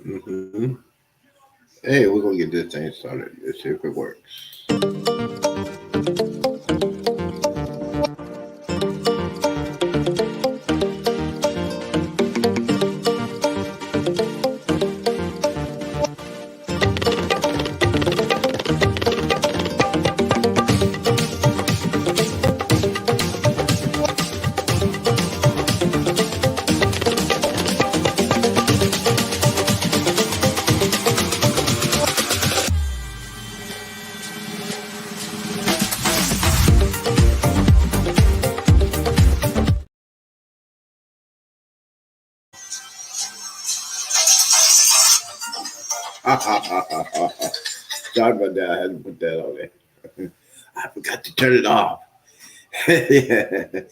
Mm-hmm. Hey, we're gonna get this thing started. Let's see if it works. Sorry about that. I had to put that on there. I forgot to turn it off. Good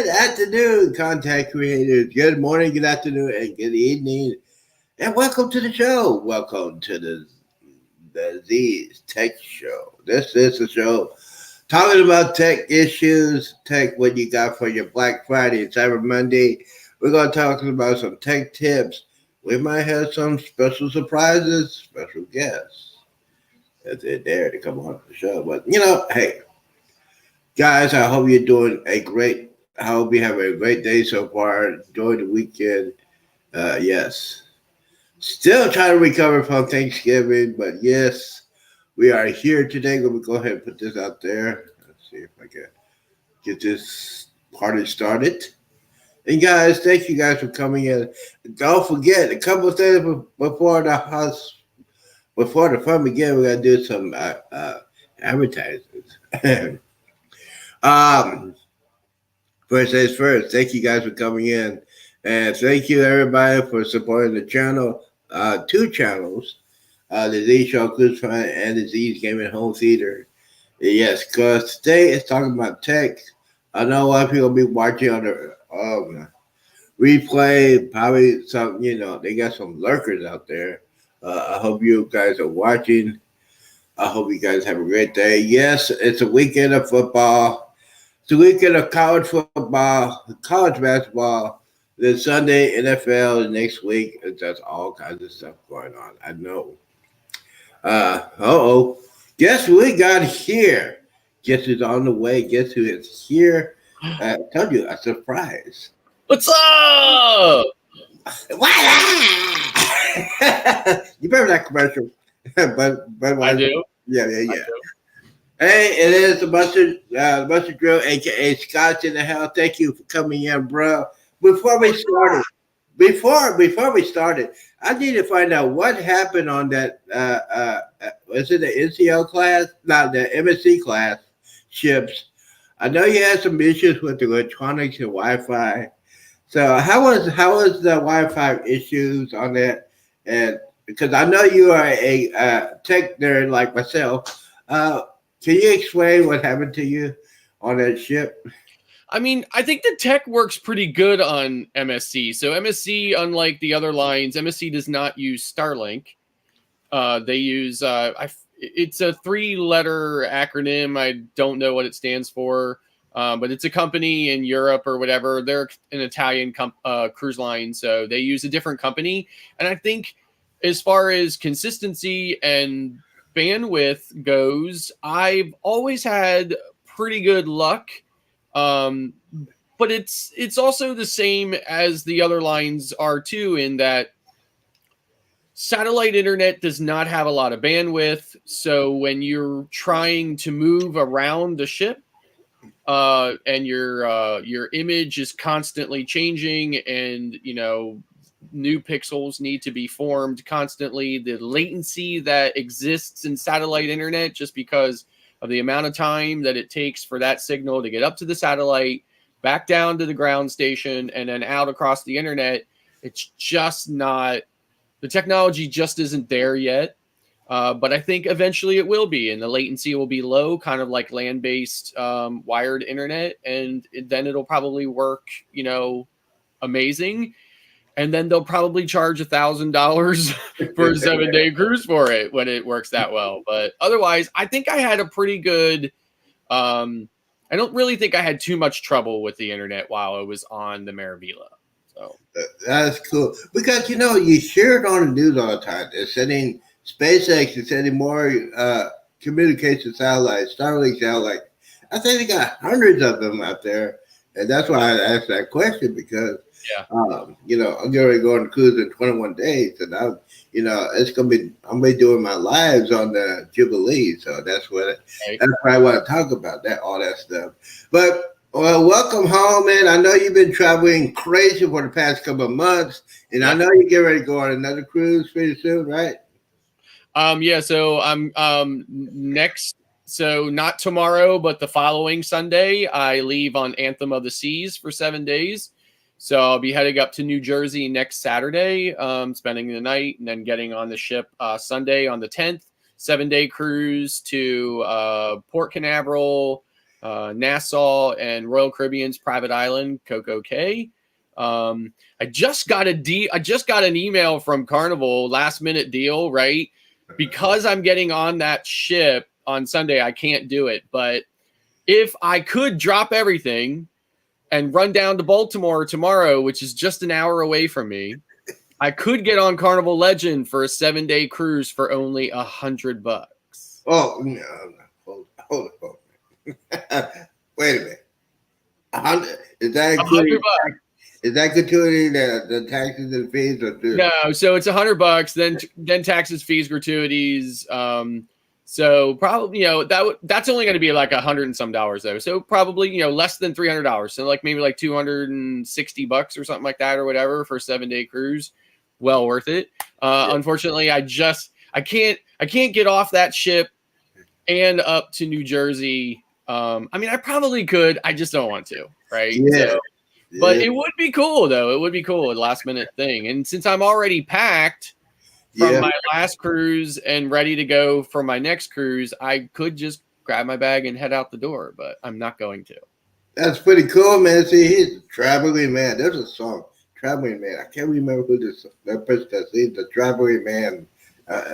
afternoon, contact creators. Good morning, good afternoon, and good evening. And welcome to the show. Welcome to the Z's Tech Show. This is the show talking about tech issues, tech what you got for your Black Friday and Cyber Monday. We're going to talk about some tech tips. We might have some special surprises, special guests if they're there to come on the show. But hey, guys, I hope you're doing a great. I hope you have a great day so far. Enjoy the weekend. Yes, still trying to recover from Thanksgiving, but yes, we are here today. Let me go ahead and put this out there. Let's see if I can get this party started. And guys, thank you guys for coming in. Don't forget a couple of things before the house, before the fun begins. We gotta do some advertisements. um, First things first. Thank you guys for coming in, and thank you everybody for supporting the channel. Two channels, the Z Show Cruise Fun and the Z's Gaming Home Theater. Yes, because today it's talking about tech. I know a lot of people will be watching on the replay. Probably some, they got some lurkers out there. I hope you guys are watching. I hope you guys have a great day. Yes, it's a weekend of football. It's a weekend of college football, college basketball. Then Sunday NFL. Next week, it's just all kinds of stuff going on. I know. Oh. Guess who we got here? Guess who's on the way? Guess who is here? I told you, a surprise. What's up? You remember that commercial? but I do. yeah, I yeah. do. Hey, it is the Mustard Drill, aka Scotch in the hell. Thank you for coming in, bro. Before we started, before we started, I need to find out what happened on that. Was it the NCL class? Not the MSC class ships. I know you had some issues with the electronics and Wi-Fi. So how was the Wi-Fi issues on that? And because I know you are a tech nerd like myself, can you explain what happened to you on that ship? I mean, I think the tech works pretty good on MSC. So MSC, unlike the other lines, MSC does not use Starlink. They use it's a 3-letter acronym. I don't know what it stands for, but it's a company in Europe or whatever. They're an Italian cruise line, so they use a different company. And I think as far as consistency and bandwidth goes, I've always had pretty good luck. Um, but it's also the same as the other lines are too, in that satellite internet does not have a lot of bandwidth. So when you're trying to move around the ship, and your image is constantly changing, and new pixels need to be formed constantly, the latency that exists in satellite internet, just because of the amount of time that it takes for that signal to get up to the satellite, back down to the ground station, and then out across the internet, it's just not, the technology just isn't there yet. But I think eventually it will be, and the latency will be low, kind of like land-based wired internet, and then it'll probably work, amazing. And then they'll probably charge $1,000 for a 7-day cruise for it when it works that well. But otherwise, I think I had a pretty good. I don't really think I had too much trouble with the internet while I was on the Maravilla. So That's cool because you hear it on the news all the time. They're sending SpaceX is sending more communication satellites, Starlink satellites. I think they got hundreds of them out there, and that's why I asked that question because yeah, I'm getting ready to go on a cruise in 21 days, and it's gonna be I'm gonna be doing my lives on the Jubilee, so right. that's what I want to talk about that all that stuff. But well, welcome home, man. I know you've been traveling crazy for the past couple of months, and I Yeah. know you get ready to go on another cruise pretty soon, right? Yeah, so I'm next, so not tomorrow, but the following Sunday, I leave on Anthem of the Seas for 7 days. So I'll be heading up to New Jersey next Saturday, spending the night, and then getting on the ship Sunday on the 10th, 7 day cruise to Port Canaveral, Nassau, and Royal Caribbean's private island, Coco Cay. I just got an email from Carnival, last minute deal, right? Because I'm getting on that ship on Sunday, I can't do it. But if I could drop everything and run down to Baltimore tomorrow, which is just an hour away from me, I could get on Carnival Legend for a 7 day cruise for only $100. Oh no, hold on. Wait a minute. 100 is that including? $100. Is that including the taxes and fees or No, so it's $100, then taxes, fees, gratuities. So probably that's only going to be like $100 and some dollars though. So probably less than $300. So like maybe like $260 or something like that or whatever for a 7 day cruise. Well worth it. Unfortunately, I can't get off that ship and up to New Jersey. I mean, I probably could. I just don't want to. Right. Yeah. So, but it would be cool, though. It would be cool, a last minute thing. And since I'm already packed from my last cruise and ready to go for my next cruise, I could just grab my bag and head out the door, but I'm not going to. That's pretty cool, man. See, he's a traveling man. There's a song, Traveling Man. I can't remember who that person is. He's the Traveling Man.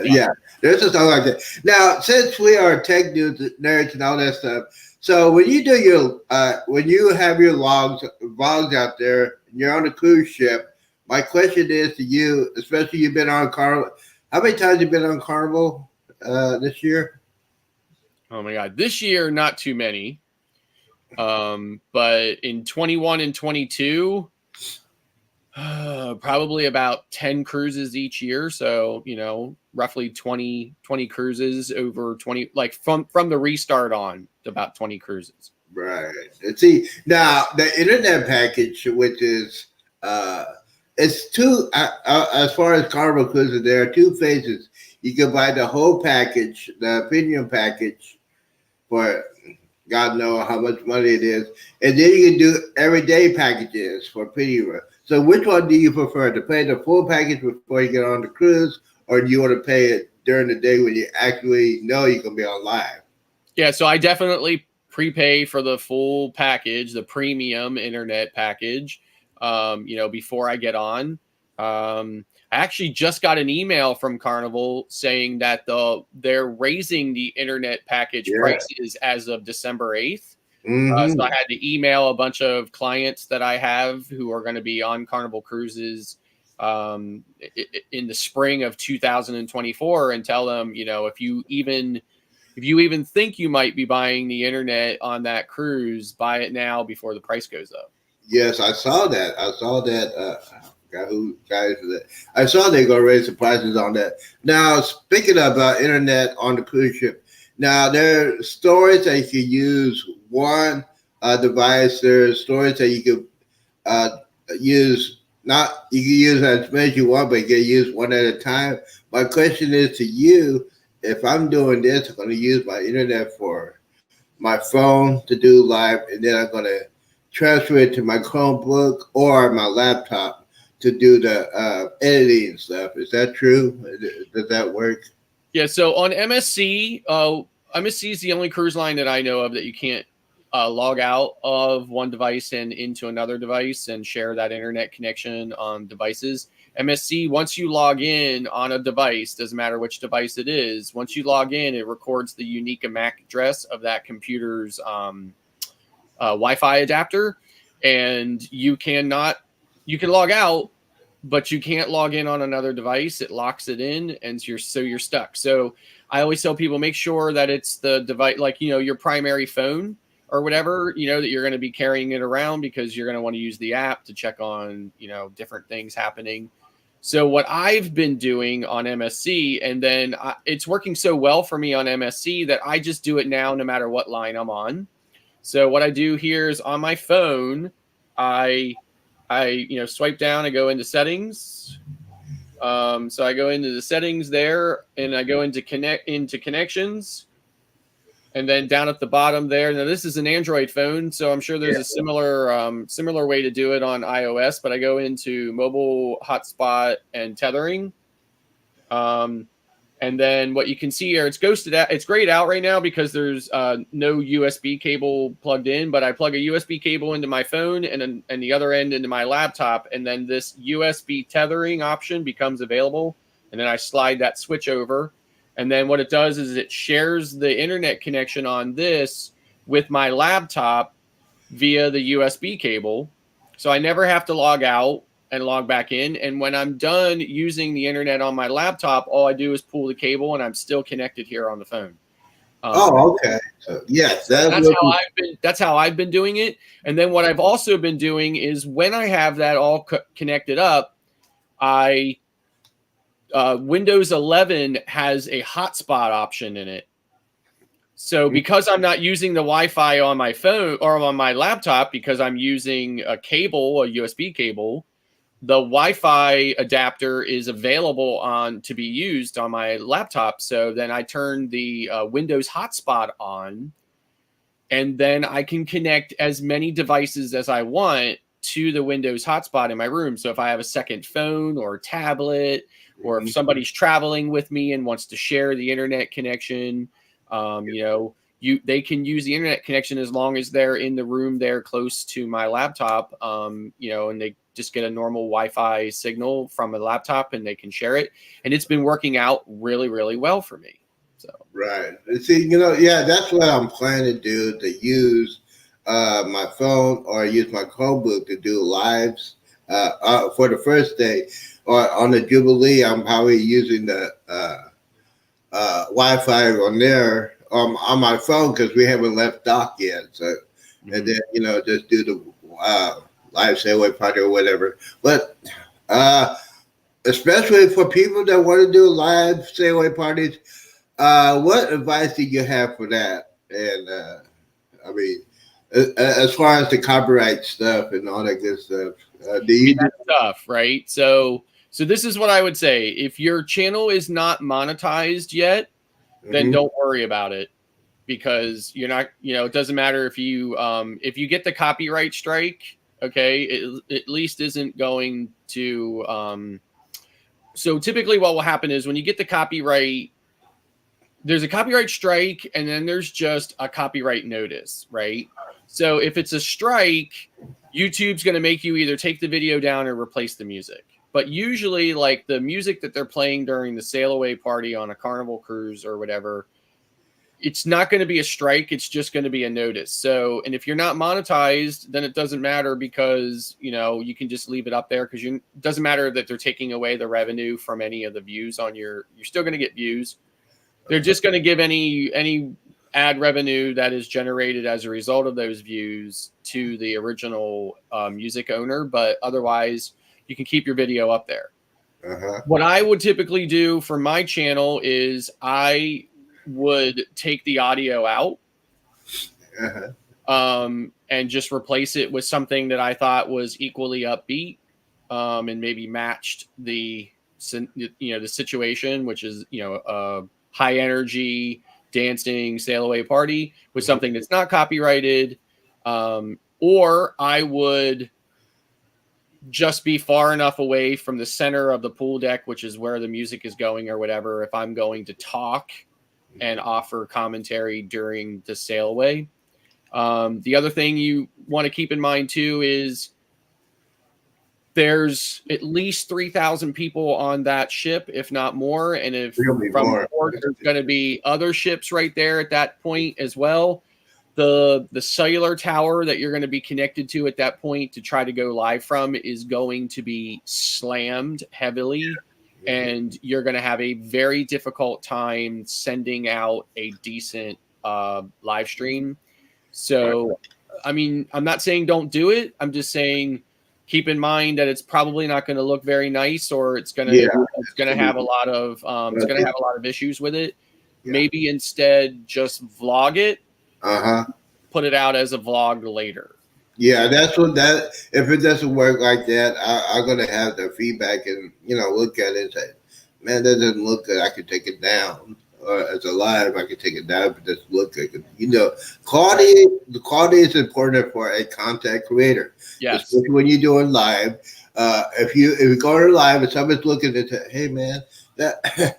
Yeah, there's a song like that. Now, since we are tech news nerds and all that stuff, so when you do when you have your vlogs out there, and you're on a cruise ship, my question is to you, especially you've been on Carnival. How many times have you been on Carnival this year? Oh my God, this year not too many, but in 21 and 22. Probably about 10 cruises each year. So, roughly 20 cruises over 20, like from the restart on to about 20 cruises. Right. And see, now the internet package, which is, it's two, as far as Carnival cruises, there are two phases. You can buy the whole package, the premium package for God knows how much money it is. And then you can do everyday packages for premium. So which one do you prefer, to pay the full package before you get on the cruise, or do you want to pay it during the day when you actually know you're going to be on live? Yeah, so I definitely prepay for the full package, the premium internet package, before I get on. I actually just got an email from Carnival saying that they're raising the internet package prices as of December 8th. Mm-hmm. So I had to email a bunch of clients that I have who are going to be on Carnival cruises in the spring of 2024 and tell them, if you even think you might be buying the internet on that cruise, buy it now before the price goes up. Yes, I saw that. I saw they're going to raise the prices on that. Now, speaking of internet on the cruise ship, now there are storage that you can use one device. There are storage that you can use. Not you can use as many as you want, but you can use one at a time. My question is to you: if I'm doing this, I'm going to use my internet for my phone to do live, and then I'm going to transfer it to my Chromebook or my laptop to do the editing stuff. Is that true? Does that work? Yeah. So on MSC, MSC is the only cruise line that I know of that you can't log out of one device and into another device and share that internet connection on devices. MSC, once you log in on a device, doesn't matter which device it is, once you log in, it records the unique MAC address of that computer's Wi-Fi adapter, and you cannot you can log out, but you can't log in on another device. It locks it in, and you're stuck. So I always tell people, make sure that it's the device, like, your primary phone or whatever, that you're going to be carrying it around, because you're going to want to use the app to check on, different things happening. So what I've been doing on MSC, and then it's working so well for me on MSC that I just do it now no matter what line I'm on. So what I do here is, on my phone, I swipe down, I go into settings. So I go into the settings there, and I go into connections, and then down at the bottom there. Now this is an Android phone, so I'm sure there's a similar way to do it on iOS. But I go into mobile hotspot and tethering. And then what you can see here, it's ghosted out. It's grayed out right now because there's no USB cable plugged in, but I plug a USB cable into my phone and the other end into my laptop. And then this USB tethering option becomes available. And then I slide that switch over. And then what it does is it shares the internet connection on this with my laptop via the USB cable. So I never have to log out and log back in. And when I'm done using the internet on my laptop, all I do is pull the cable, and I'm still connected here on the phone. Okay. So yes, that's how I've been doing it. And then what I've also been doing is, when I have that all connected up, Windows 11 has a hotspot option in it. So because I'm not using the Wi-Fi on my phone or on my laptop, because I'm using a USB cable, the Wi-Fi adapter is available to be used on my laptop. So then I turn the Windows hotspot on, and then I can connect as many devices as I want to the Windows hotspot in my room. So if I have a second phone or tablet, or if somebody's traveling with me and wants to share the internet connection, they can use the internet connection as long as they're in the room there close to my laptop, and they just get a normal Wi-Fi signal from a laptop, and they can share it. And it's been working out really, really well for me. So right. See, that's what I'm planning to do, to use my phone or use my Chromebook to do lives for the first day. Or on the Jubilee, I'm probably using the Wi-Fi on there on my phone, because we haven't left dock yet. So, and then just do the live sailaway party or whatever. But especially for people that want to do live sailaway parties, what advice do you have for that? And I mean, as far as the copyright stuff and all that good stuff, that's tough, right? So this is what I would say. If your channel is not monetized yet, then don't worry about it, because you're not, it doesn't matter if you get the copyright strike, okay, it at least isn't going to, so typically what will happen is, when you get the copyright, there's a copyright strike, and then there's just a copyright notice, right? So if it's a strike, YouTube's going to make you either take the video down or replace the music. But usually, like, the music that they're playing during the sail away party on a Carnival cruise or whatever, it's not going to be a strike. It's just going to be a notice. So, and if you're not monetized, then it doesn't matter, because, you can just leave it up there, because it doesn't matter that they're taking away the revenue from any of the views on you're still going to get views. They're just going to give any ad revenue that is generated as a result of those views to the original music owner. But otherwise, you can keep your video up there. What I would typically do for my channel is I would take the audio out and just replace it with something that I thought was equally upbeat and maybe matched the situation, which is a high energy dancing sail away party, with something that's not copyrighted, or I would just be far enough away from the center of the pool deck, which is where the music is going or whatever, if I'm going to talk and offer commentary during the sail away. The other thing you want to keep in mind too is there's at least 3,000 people on that ship, if not more. And if from the port, there's going to be other ships right there at that point as well. the cellular tower that you're going to be connected to at that point to try to go live from is going to be slammed heavily, and you're going to have a very difficult time sending out a decent live stream. So, I mean, I'm not saying don't do it. I'm just saying keep in mind that it's probably not going to look very nice, or it's going to have a lot of issues with it. Yeah. Maybe instead just vlog it. Uh-huh. Put it out as a vlog later. Yeah, that's what that. If it doesn't work like that, I'm gonna have the feedback and look at it and say, "Man, that doesn't look good. I could take it down." Or as a live, I could take it down, but it doesn't look good. Quality. The quality is important for a content creator. Yes. Especially when you're doing live. If you go to live and somebody's looking at it, hey man, that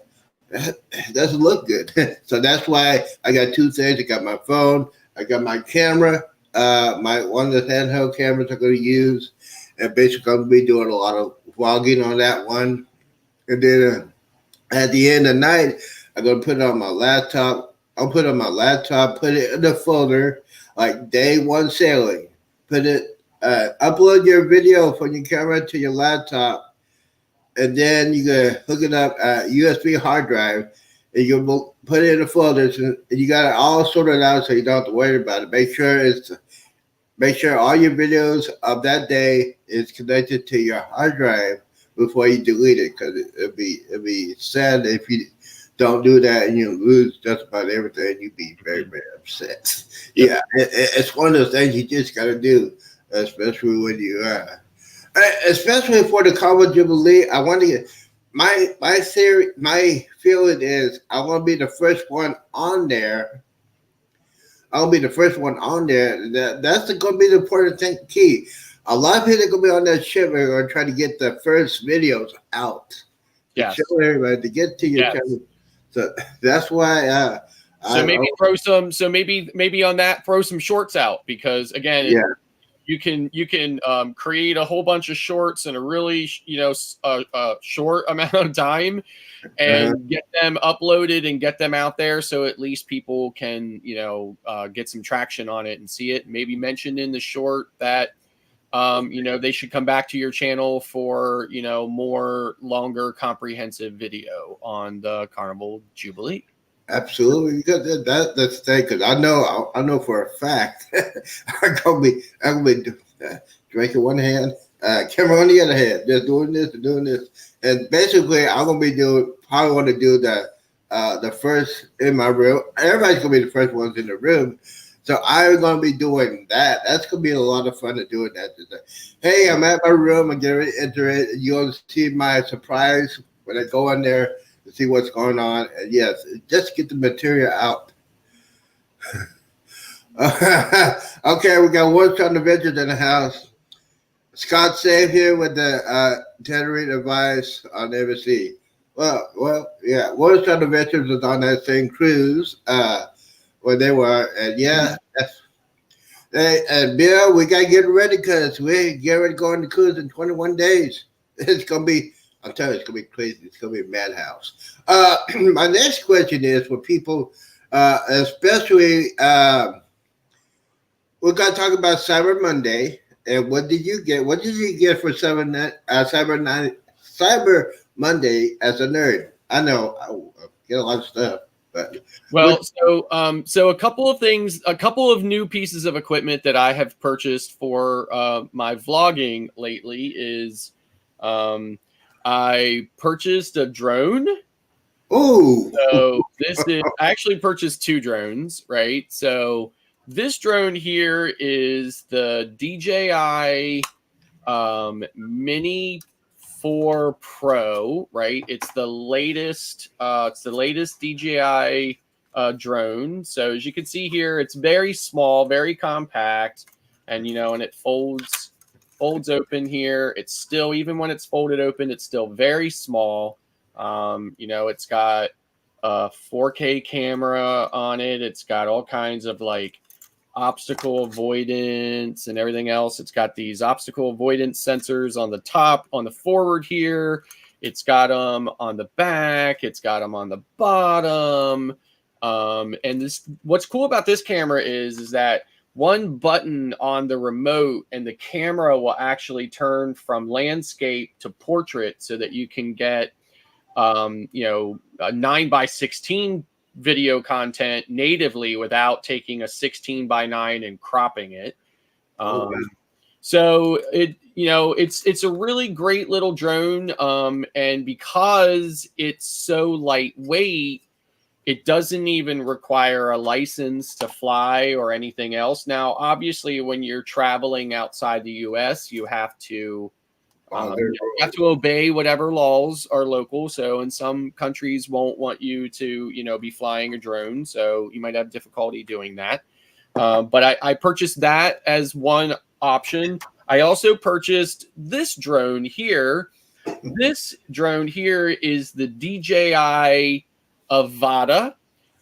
doesn't look good. So that's why I got two things. I got my phone. I got my camera. One of the handheld cameras I'm going to use, and basically I'm going to be doing a lot of vlogging on that one. And then at the end of the night, I'm going to put it on my laptop. I'll put it on my laptop, put it in the folder, like day one sailing. Put it, upload your video from your camera to your laptop, and then you can hook it up USB hard drive, and you put it in the folders, and you got it all sorted out so you don't have to worry about it. Make sure all your videos of that day is connected to your hard drive before you delete it, because it'd be sad if you don't do that and you lose just about everything. You'd be very, very upset. Yeah, it's one of those things you just got to do, especially when you especially for the Carnival Jubilee. I want to get my theory. My feeling is I want to be the first one on there. I'll be the first one on there. That's going to be the important thing. Key. A lot of people are going to be on that ship are going to try to get the first videos out. Yes. To show everybody to get to your channel. So that's why. Maybe on that throw some shorts out, because again, you can create a whole bunch of shorts in a really short amount of time, and get them uploaded and get them out there, so at least people can get some traction on it and see it. Maybe mention in the short that they should come back to your channel for more longer comprehensive video on the Carnival Jubilee. Absolutely, because that's the thing. Because I know for a fact I'm gonna be drinking one hand, camera on the other hand, just doing this and doing this, and basically I'm gonna be probably want to do the first in my room. Everybody's gonna be the first ones in the room, so I'm gonna be doing that. That's gonna be a lot of fun to doing that. Hey, I'm at my room. I'm getting ready to enter it. You'll see my surprise when I go in there to see what's going on. And yes, just get the material out. Okay, we got One Shot Adventures in the house. Scott Save here with the Tethering advice on ABC. Well, yeah, One Shot Adventures was on that same cruise where they were, and and Bill, we gotta get ready because we get ready to go on the cruise in 21 days. It's gonna be. I'm telling you, it's going to be crazy. It's going to be a madhouse. My next question is for people, especially, we're going to talk about Cyber Monday. And what did you get? What did you get for Cyber Monday as a nerd? I know I get a lot of stuff. But so a couple of things, a couple of new pieces of equipment that I have purchased for my vlogging lately is I purchased a drone. Oh, so I actually purchased two drones, right? So this drone here is the DJI Mini 4 Pro, right? It's the latest DJI drone. So as you can see here, it's very small, very compact, and and it folds open here. It's still, even when it's folded open, it's still very small. It's got a 4K camera on it. It's got all kinds of like obstacle avoidance and everything else. It's got these obstacle avoidance sensors on the top, on the forward here. It's got them on the back. It's got them on the bottom. And this, what's cool about this camera is that one button on the remote and the camera will actually turn from landscape to portrait so that you can get, you know, a 9:16 video content natively without taking a 16:9 and cropping it. Oh, wow. So it, you know, it's a really great little drone. And because it's so lightweight, it doesn't even require a license to fly or anything else. Now, obviously, when you're traveling outside the U.S., you have to obey whatever laws are local. So, in some countries, won't want you to, you know, be flying a drone. So, you might have difficulty doing that. But I purchased that as one option. I also purchased this drone here. This drone here is the DJI Avata.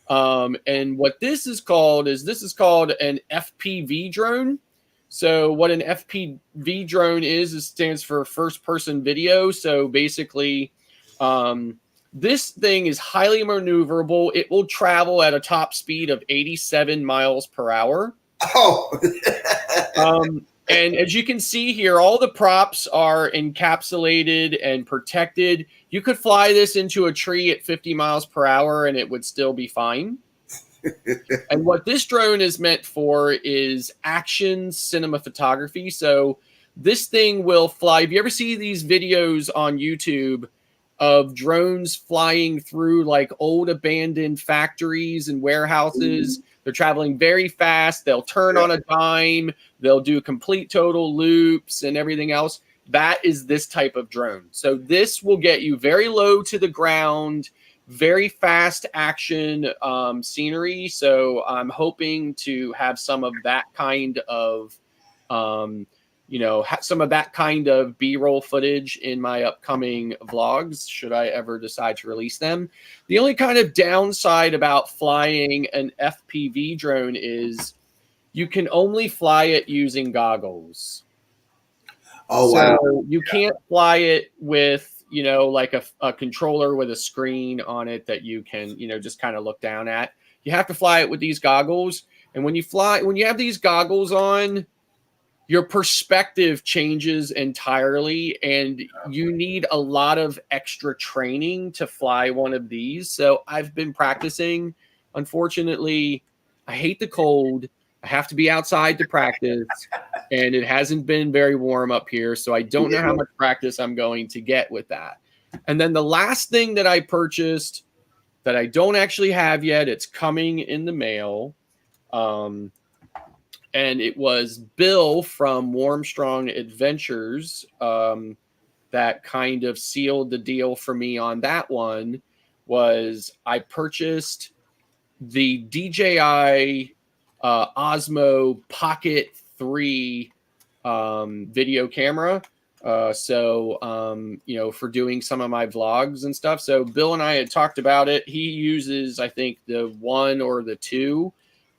And what this is called an FPV drone. So what an FPV drone is stands for first person video. So basically, this thing is highly maneuverable. It will travel at a top speed of 87 miles per hour. Oh. And as you can see here, all the props are encapsulated and protected. You could fly this into a tree at 50 miles per hour and it would still be fine. And what this drone is meant for is action cinema photography. So this thing will fly. If you ever see these videos on YouTube of drones flying through like old abandoned factories and warehouses, they're traveling very fast. They'll turn on a dime. They'll do complete total loops and everything else. That is this type of drone. So this will get you very low to the ground, very fast action scenery. So I'm hoping to have some of that kind of, some of that kind of B-roll footage in my upcoming vlogs, should I ever decide to release them. The only kind of downside about flying an FPV drone is you can only fly it using goggles. Oh, wow. So you can't fly it with, you know, like a controller with a screen on it that you can, you know, just kind of look down at. You have to fly it with these goggles. And when you have these goggles on, your perspective changes entirely, and you need a lot of extra training to fly one of these. So I've been practicing. Unfortunately, I hate the cold. I have to be outside to practice, and it hasn't been very warm up here. So I don't know how much practice I'm going to get with that. And then the last thing that I purchased that I don't actually have yet, it's coming in the mail. And it was Bill from Warmstrong Adventures that kind of sealed the deal for me on that one. Was I purchased the DJI Osmo Pocket 3 video camera. You know, for doing some of my vlogs and stuff. So Bill and I had talked about it. He uses, I think, the 1 or the 2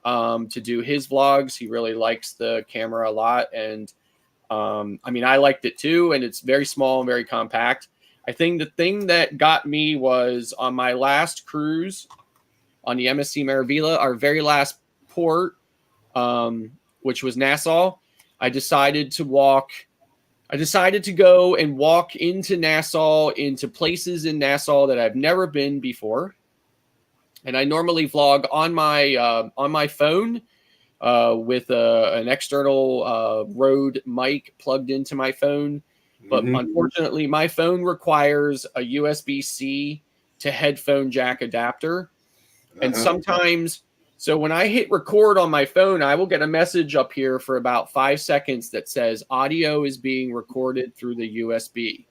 to do his vlogs. He really likes the camera a lot. And I mean, I liked it too. And it's very small and very compact. I think the thing that got me was on my last cruise on the MSC Meraviglia, our very last port, which was Nassau. I decided to go and walk into Nassau, into places in Nassau that I've never been before. And I normally vlog on my phone with an external Rode mic plugged into my phone. But unfortunately, my phone requires a USB-C to headphone jack adapter. And sometimes, so when I hit record on my phone, I will get a message up here for about 5 seconds that says audio is being recorded through the USB.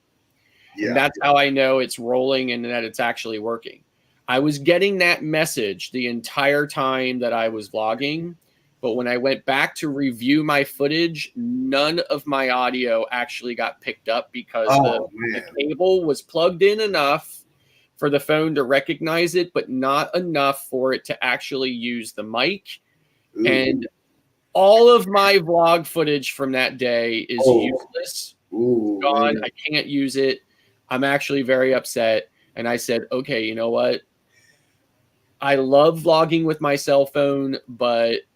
Yeah. And that's how I know it's rolling and that it's actually working. I was getting that message the entire time that I was vlogging, but when I went back to review my footage, none of my audio actually got picked up because the cable was plugged in enough for the phone to recognize it, but not enough for it to actually use the mic. Ooh. And all of my vlog footage from that day is useless. Ooh, gone. Man. I can't use it. I'm actually very upset. And I said, okay, you know what? I love vlogging with my cell phone,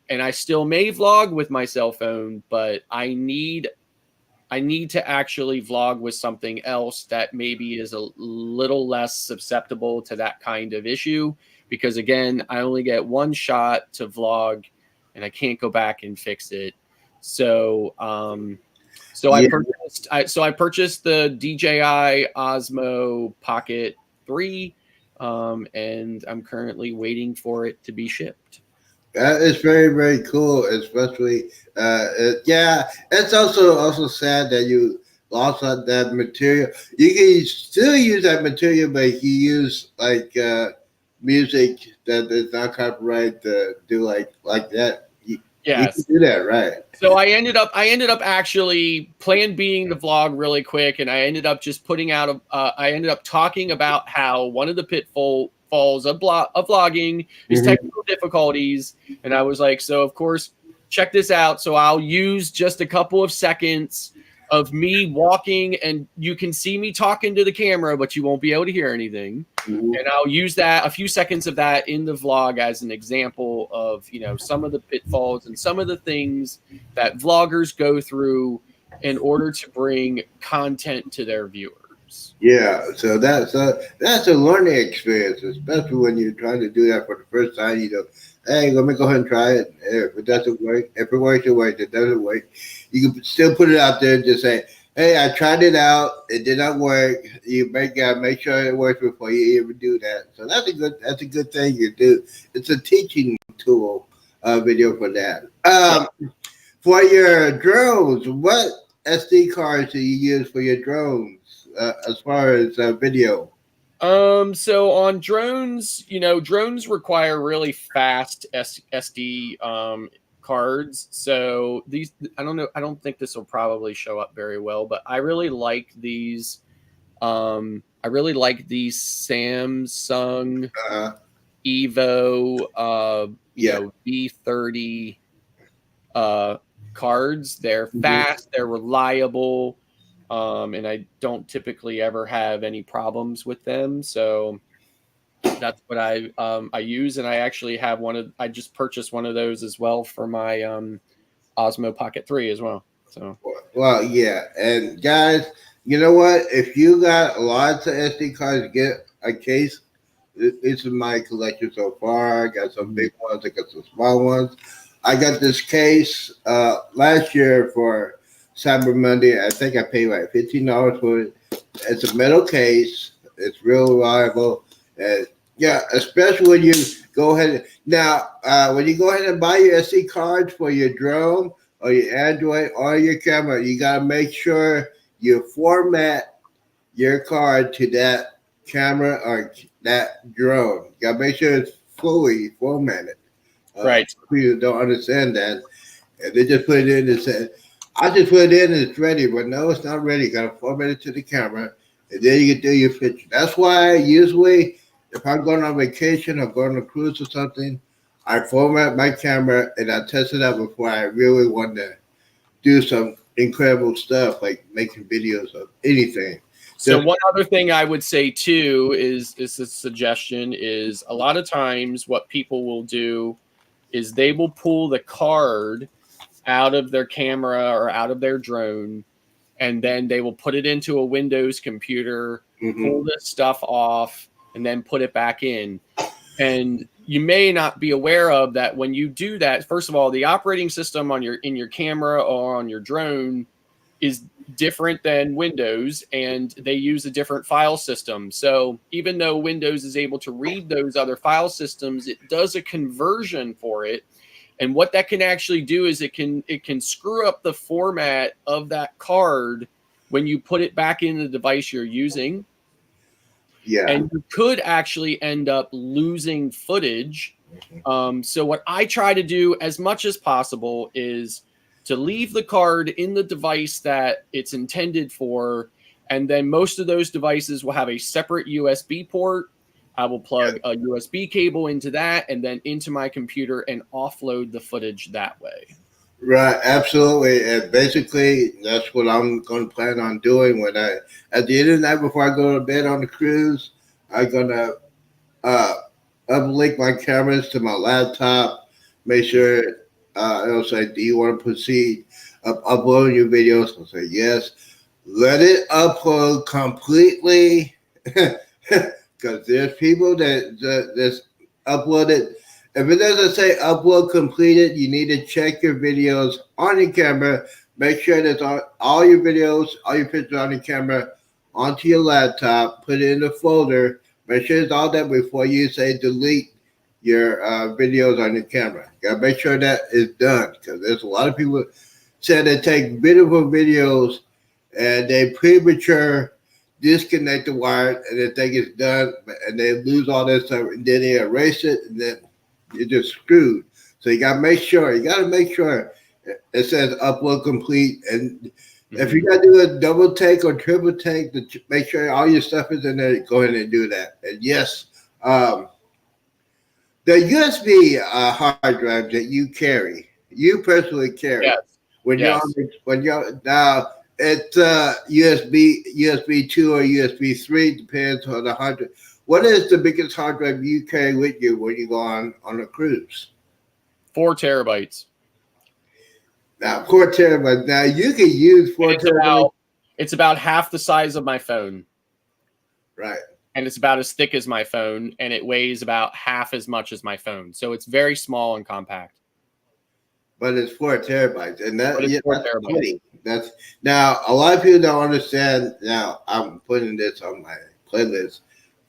and I still may vlog with my cell phone, but I need to actually vlog with something else that maybe is a little less susceptible to that kind of issue. Because again, I only get one shot to vlog and I can't go back and fix it. So, I purchased the DJI Osmo Pocket 3, and I'm currently waiting for it to be shipped. That is very, very cool, especially, it's also sad that you lost that material. You can still use that material, but you use like music that is not copyright to do like that. You Yes. can do that, right? So I ended up actually plan Bing the vlog really quick, and I ended up just putting out I ended up talking about how one of the pitfalls of vlogging is technical difficulties, and I was like, so of course, check this out. So I'll use just a couple of seconds of me walking, and you can see me talking to the camera, but you won't be able to hear anything. And I'll use that, a few seconds of that in the vlog as an example of, some of the pitfalls and some of the things that vloggers go through in order to bring content to their viewers. Yeah, so that's a learning experience, especially when you're trying to do that for the first time. Hey, let me go ahead and try it. If it doesn't work, if it works, it works. If it doesn't work, you can still put it out there and just say, hey, I tried it out. It did not work. You gotta make sure it works before you even do that. So that's a good thing you do. It's a teaching tool video for that. For your drones, what SD cards do you use for your drones as far as video? So on drones, drones require really fast SD cards. So these, I don't think this will probably show up very well, but I really like these. I really like these Samsung Evo V30 cards. They're fast, they're reliable. And I don't typically ever have any problems with them. So that's what I use. And I actually have I just purchased one of those as well for my Osmo Pocket 3 as well. So, well, yeah. And guys, you know what? If you got lots of SD cards, get a case. This is my collection so far. I got some big ones, I got some small ones. I got this case last year for Cyber Monday. I think I paid like $15 for it. It's a metal case. It's real reliable. And yeah, especially when you go ahead when you go ahead and buy your SD cards for your drone or your Android or your camera, you gotta make sure you format your card to that camera or that drone. You gotta make sure it's fully formatted. Right. People don't understand that, and they just put it in and say, I just put it in and it's ready, but no, it's not ready. You got to format it to the camera, and then you can do your picture. That's why usually, if I'm going on vacation or going on a cruise or something, I format my camera and I test it out before I really want to do some incredible stuff like making videos of anything. So one other thing I would say too is a suggestion is a lot of times what people will do is they will pull the card out of their camera or out of their drone, and then they will put it into a Windows computer, pull this stuff off, and then put it back in. And you may not be aware of that when you do that. First of all, the operating system in your camera or on your drone is different than Windows, and they use a different file system. So even though Windows is able to read those other file systems, it does a conversion for it. And what that can actually do is it can screw up the format of that card when you put it back in the device you're using. Yeah. And you could actually end up losing footage. So what I try to do as much as possible is to leave the card in the device that it's intended for. And then most of those devices will have a separate USB port. I will plug a USB cable into that and then into my computer and offload the footage that way. Right, absolutely. And basically, that's what I'm going to plan on doing when at the end of the night before I go to bed on the cruise, I'm going to uplink my cameras to my laptop. Make sure it'll say, "Do you want to proceed uploading your videos?" I'll say yes. Let it upload completely, because there's people that just upload it. If it doesn't say upload completed, you need to check your videos on your camera. Make sure that all your videos, all your pictures on your camera onto your laptop. Put it in a folder. Make sure it's all that before you say delete your videos on your camera. Gotta make sure that is done, because there's a lot of people say they take beautiful videos and they premature disconnect the wire and they think it's done, and they lose all that stuff, and then they erase it, and then you're just screwed. So you gotta make sure. It says upload complete, and if you gotta do a double take or triple take to make sure all your stuff is in there, go ahead and do that. And yes, the USB hard drive that you personally carry, Yes. when Yes. you're now, it's USB 2 or USB 3, depends on the hard drive. What is the biggest hard drive you carry with you when you go on a cruise? 4 terabytes. Now 4 terabytes. Now you can use 4 terabytes. It's about half the size of my phone. Right. And it's about as thick as my phone, and it weighs about half as much as my phone. So it's very small and compact. But it's 4 terabytes, and that's 4 terabytes. plenty. That's now a lot of people don't understand. Now I'm putting this on my playlist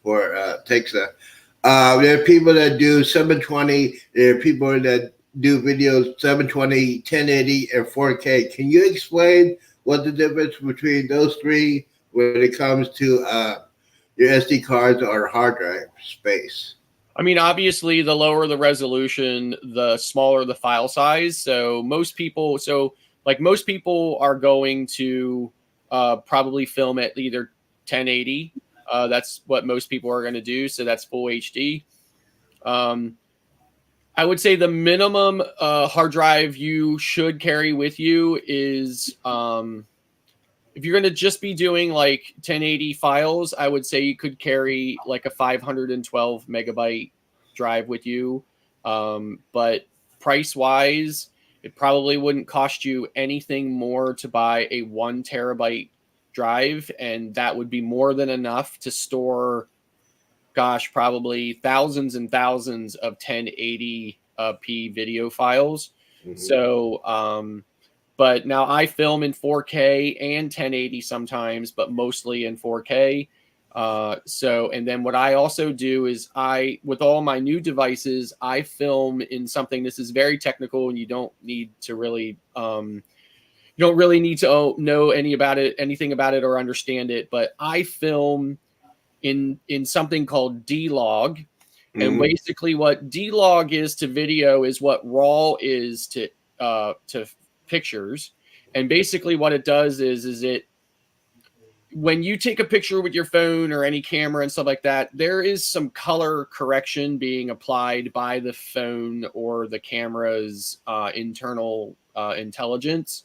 for Texas. There are people that do 720. There are people that do videos 720, 1080, and 4K. Can you explain what the difference between those three when it comes to your SD cards or hard drive space? I mean, obviously, the lower the resolution, the smaller the file size. So most people are going to probably film at either 1080. That's what most people are going to do. So that's full HD. I would say the minimum hard drive you should carry with you is, if you're going to just be doing like 1080 files, I would say you could carry like a 512 megabyte drive with you. But price wise, it probably wouldn't cost you anything more to buy a 1 terabyte drive. And that would be more than enough to store, probably thousands and thousands of 1080p video files. Mm-hmm. So, but now I film in 4K and 1080 sometimes, but mostly in 4K. And then what I also do is with all my new devices, I film in something. This is very technical, and you don't need to really, know anything about it or understand it. But I film in something called D-Log. Mm-hmm. And basically what D-Log is to video is what RAW is to pictures. And basically what it does is when you take a picture with your phone or any camera and stuff like that, there is some color correction being applied by the phone or the camera's internal intelligence.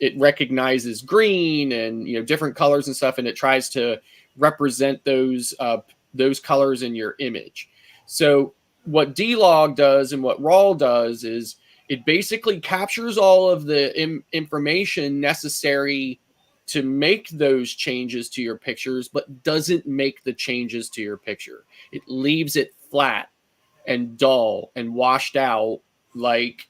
It recognizes green and different colors and stuff, and it tries to represent those colors in your image. So what D-Log does and what RAW does is it basically captures all of the information necessary to make those changes to your pictures, but doesn't make the changes to your picture. It leaves it flat and dull and washed out, like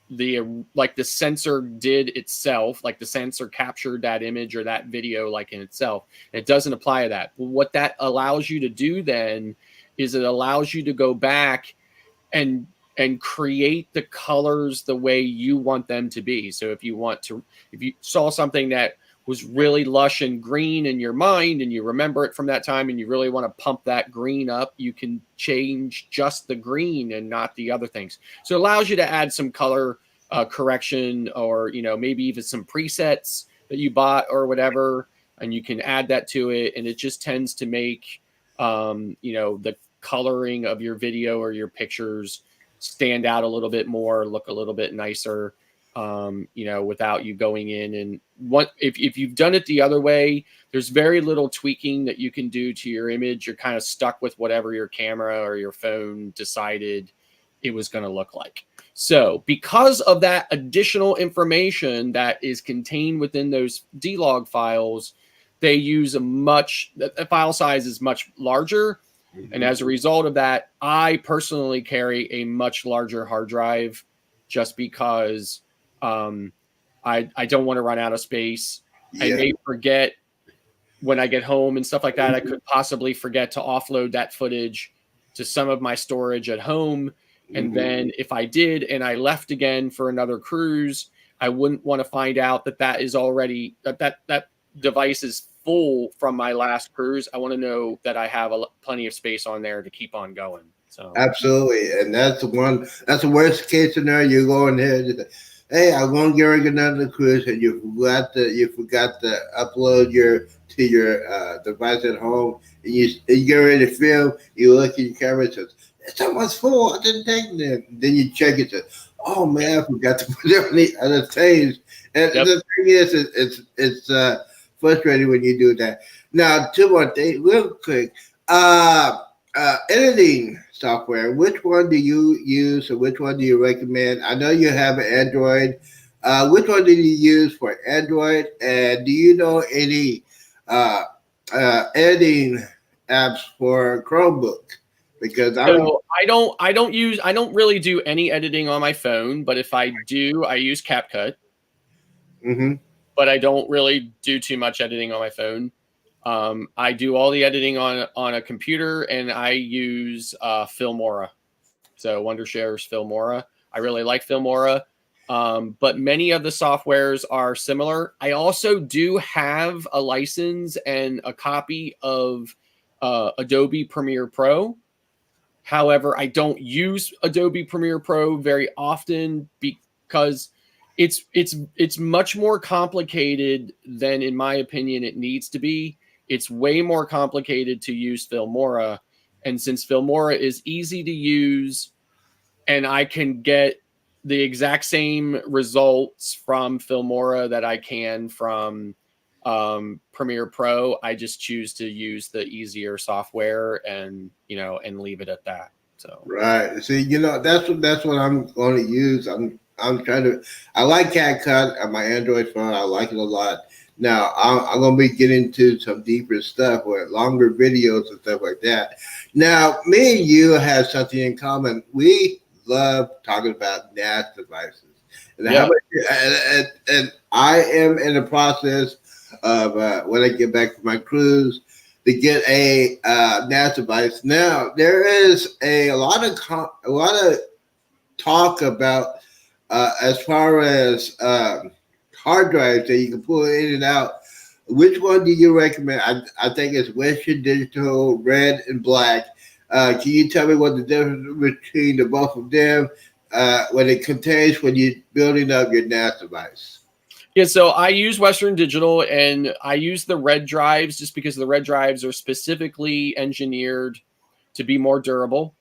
the sensor did itself, like the sensor captured that image or that video like in itself. It doesn't apply to that. What that allows you to do then is it allows you to go back and create the colors the way you want them to be. So if you saw something that was really lush and green in your mind and you remember it from that time and you really want to pump that green up, you can change just the green and not the other things. So it allows you to add some color correction, or maybe even some presets that you bought or whatever, and you can add that to it, and it just tends to make the coloring of your video or your pictures stand out a little bit more, look a little bit nicer. without you going in. And what if you've done it the other way, there's very little tweaking that you can do to your image. You're kind of stuck with whatever your camera or your phone decided it was going to look like. So because of that additional information that is contained within those D-Log files, they use the file size is much larger. Mm-hmm. And as a result of that, I personally carry a much larger hard drive just because I don't want to run out of space. Yeah. I may forget when I get home and stuff like that. I could possibly forget to offload that footage to some of my storage at home. And then if I did and I left again for another cruise, I wouldn't want to find out that is already that device is full from my last cruise. I want to know that I have plenty of space on there to keep on going. So absolutely, and that's the worst case scenario. You go in there and say, hey, I'm going to get another cruise, and you forgot to upload your device at home, and you get ready to film. You look at your camera and says, it's almost full. I didn't take them. Then you check it. And say, oh man, I forgot to put it on the other things. And the thing is, it's frustrating when you do that. Now, two more things, real quick. Editing software. Which one do you use, or which one do you recommend? I know you have an Android. Which one do you use for Android? And do you know any editing apps for Chromebook? Because I don't really do any editing on my phone, but if I do, I use CapCut. Mm-hmm. But I don't really do too much editing on my phone. I do all the editing on a computer, and I use Filmora. So Wondershare's Filmora. I really like Filmora, but many of the softwares are similar. I also do have a license and a copy of Adobe Premiere Pro. However, I don't use Adobe Premiere Pro very often because it's much more complicated than, in my opinion, it needs to be. It's way more complicated to use Filmora. And since Filmora is easy to use and I can get the exact same results from Filmora that I can from Premiere Pro, I just choose to use the easier software and leave it at that. So right. See, that's what I'm going to use. I like CapCut on my Android phone. I like it a lot. Now, I'm going to be getting into some deeper stuff with longer videos and stuff like that. Now, me and you have something in common. We love talking about NAS devices. And, and I am in the process of, when I get back from my cruise, to get a NAS device. Now, there is a lot of talk about as far as hard drives that you can pull in and out. Which one do you recommend? I think it's Western Digital, red and black. Can you tell me what the difference between the both of them when you're building up your NAS device? Yeah, so I use Western Digital, and I use the red drives just because the red drives are specifically engineered to be more durable,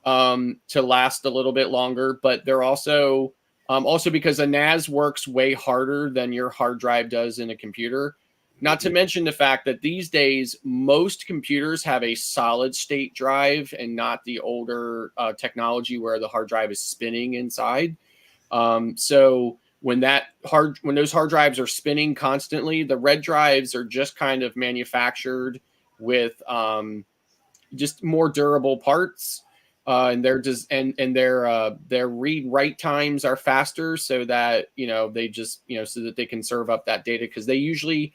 to last a little bit longer. But they're also because a NAS works way harder than your hard drive does in a computer. Not to mention the fact that these days, most computers have a solid state drive and not the older technology where the hard drive is spinning inside. So when those hard drives are spinning constantly, the red drives are just kind of manufactured with just more durable parts. And their read write times are faster, so that they just so that they can serve up that data, because they usually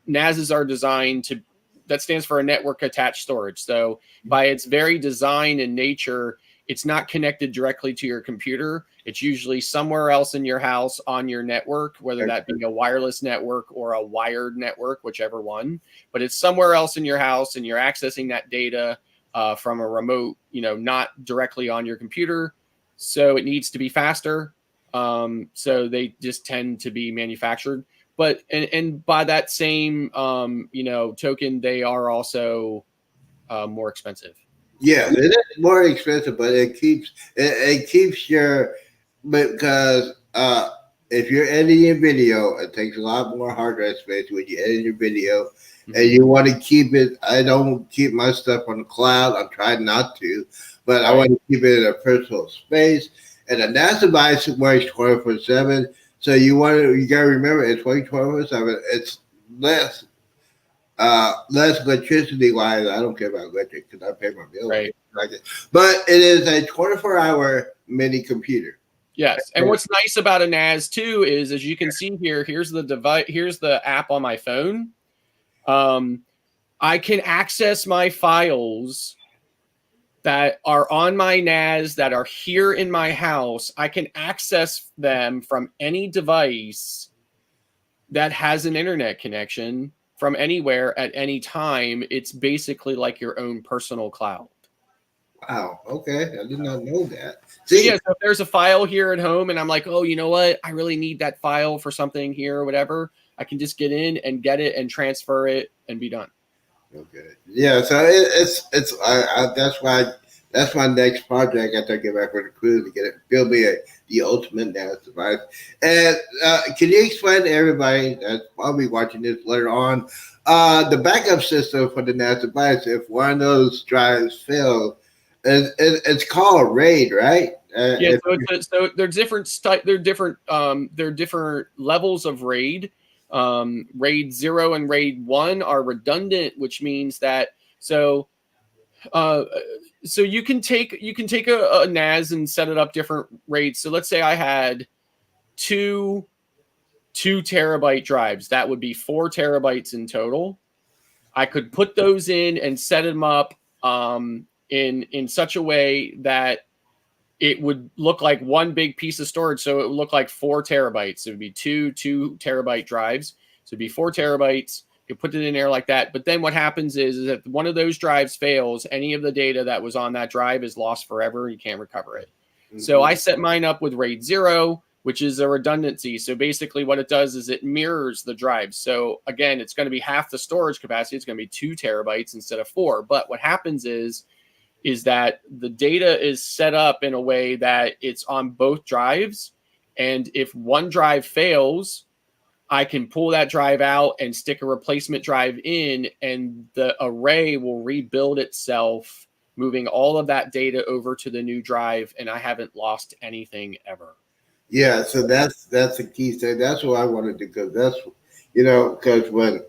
NASs are designed that stands for a network attached storage. So by its very design and nature, it's not connected directly to your computer. It's usually somewhere else in your house on your network, whether that be a wireless network or a wired network, whichever one. But it's somewhere else in your house, and you're accessing that data from a remote, not directly on your computer. So it needs to be faster. So they just tend to be manufactured. But and by that same token, they are also more expensive. Yeah, it is more expensive, but it keeps your, because if you're editing video, it takes a lot more hard drive space when you edit your video, and Mhm. you want to keep it. I don't keep my stuff on the cloud. I'm trying not to, but I Right. want to keep it in a personal space. And a NAS device works 24/7. So you gotta remember it's 24/7. It's less less electricity wise. I don't care about electric because I pay my bills Right. like it. But it is a 24-hour mini computer. Yes. And what's nice about a NAS too is, as you can see here, here's the device, here's the app on my phone. I can access my files that are on my NAS that are here in my house. I can access them from any device that has an internet connection from anywhere at any time. It's basically like your own personal cloud. Wow. Okay. I did not know that. So See, yeah, so if there's a file here at home and I'm like, oh, you know what? I really need that file for something here or whatever. I can just get in and get it and transfer it and be done. okay. Yeah. So that's my next project after I get back from the cruise to get it build me the ultimate NAS device. And can you explain to everybody that's probably watching this later on the backup system for the NAS device if one of those drives fails? It's called a RAID, right? Yeah, so there's different there are different levels of RAID. RAID 0 and RAID 1 are redundant, which means that uh, so you can take a NAS and set it up different RAIDs. So let's say I had two 2 terabyte drives. That would be 4 terabytes in total. I could put those in and set them up in such a way that it would look like one big piece of storage. So it would look like 4 terabytes. It would be two 2 terabyte drives. So it'd be 4 terabytes. You put it in there like that. But then what happens is that one of those drives fails, any of the data that was on that drive is lost forever. You can't recover it. Mm-hmm. So I set mine up with RAID 0, which is a redundancy. So basically what it does is it mirrors the drive. So again, it's going to be half the storage capacity. It's going to be 2 terabytes instead of 4. But what happens is that the data is set up in a way that it's on both drives. And if one drive fails, I can pull that drive out and stick a replacement drive in, and the array will rebuild itself, moving all of that data over to the new drive, and I haven't lost anything ever. Yeah, so that's the key thing. That's what I wanted to do. That's because when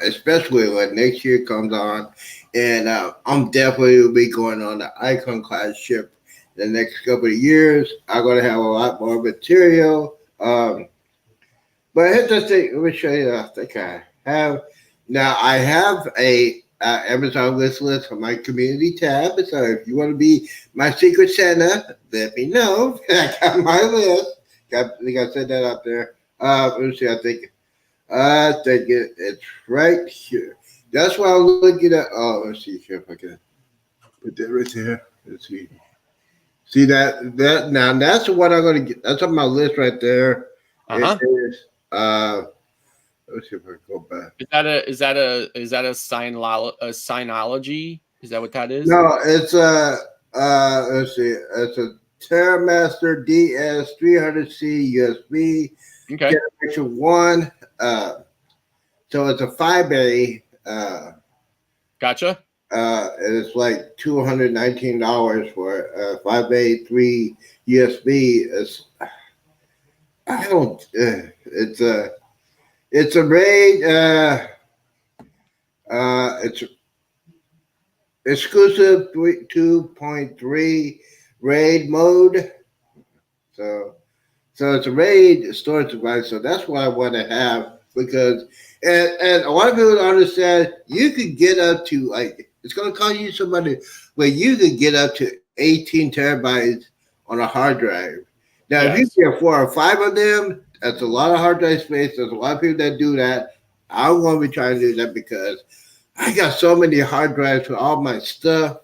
especially when next year comes on, and I'm definitely will be going on the Icon class ship the next couple of years. I'm going to have a lot more material. But here's the thing. Let me show you. I think I have now. I have a Amazon wish list on my community tab. So if you want to be my secret Santa, let me know. I got my list. I think I said that up there. Let me see. I think it's right here. That's why I'm looking at. Oh, let's see if I can put that right there. Let's see. See that now? That's the one I'm gonna get. That's on my list right there. Uh-huh. It is. Let's see if I can go back. Is that a Synology? Is that what that is? No, it's let's see. It's a TerraMaster DS300C USB. Okay. Generation 1. So it's a 5A. Gotcha. It's like $219 for a 5A 3 USB. I don't. It's a RAID. It's exclusive 2.3 RAID mode. So it's a RAID storage device. So that's what I want to have because and a lot of people don't understand. You could get up to it's going to cost you some money, but you could get up to 18 terabytes on a hard drive. Now, if you get 4 or 5 of them, that's a lot of hard drive space. There's a lot of people that do that. I want to be trying to do that because I got so many hard drives for all my stuff.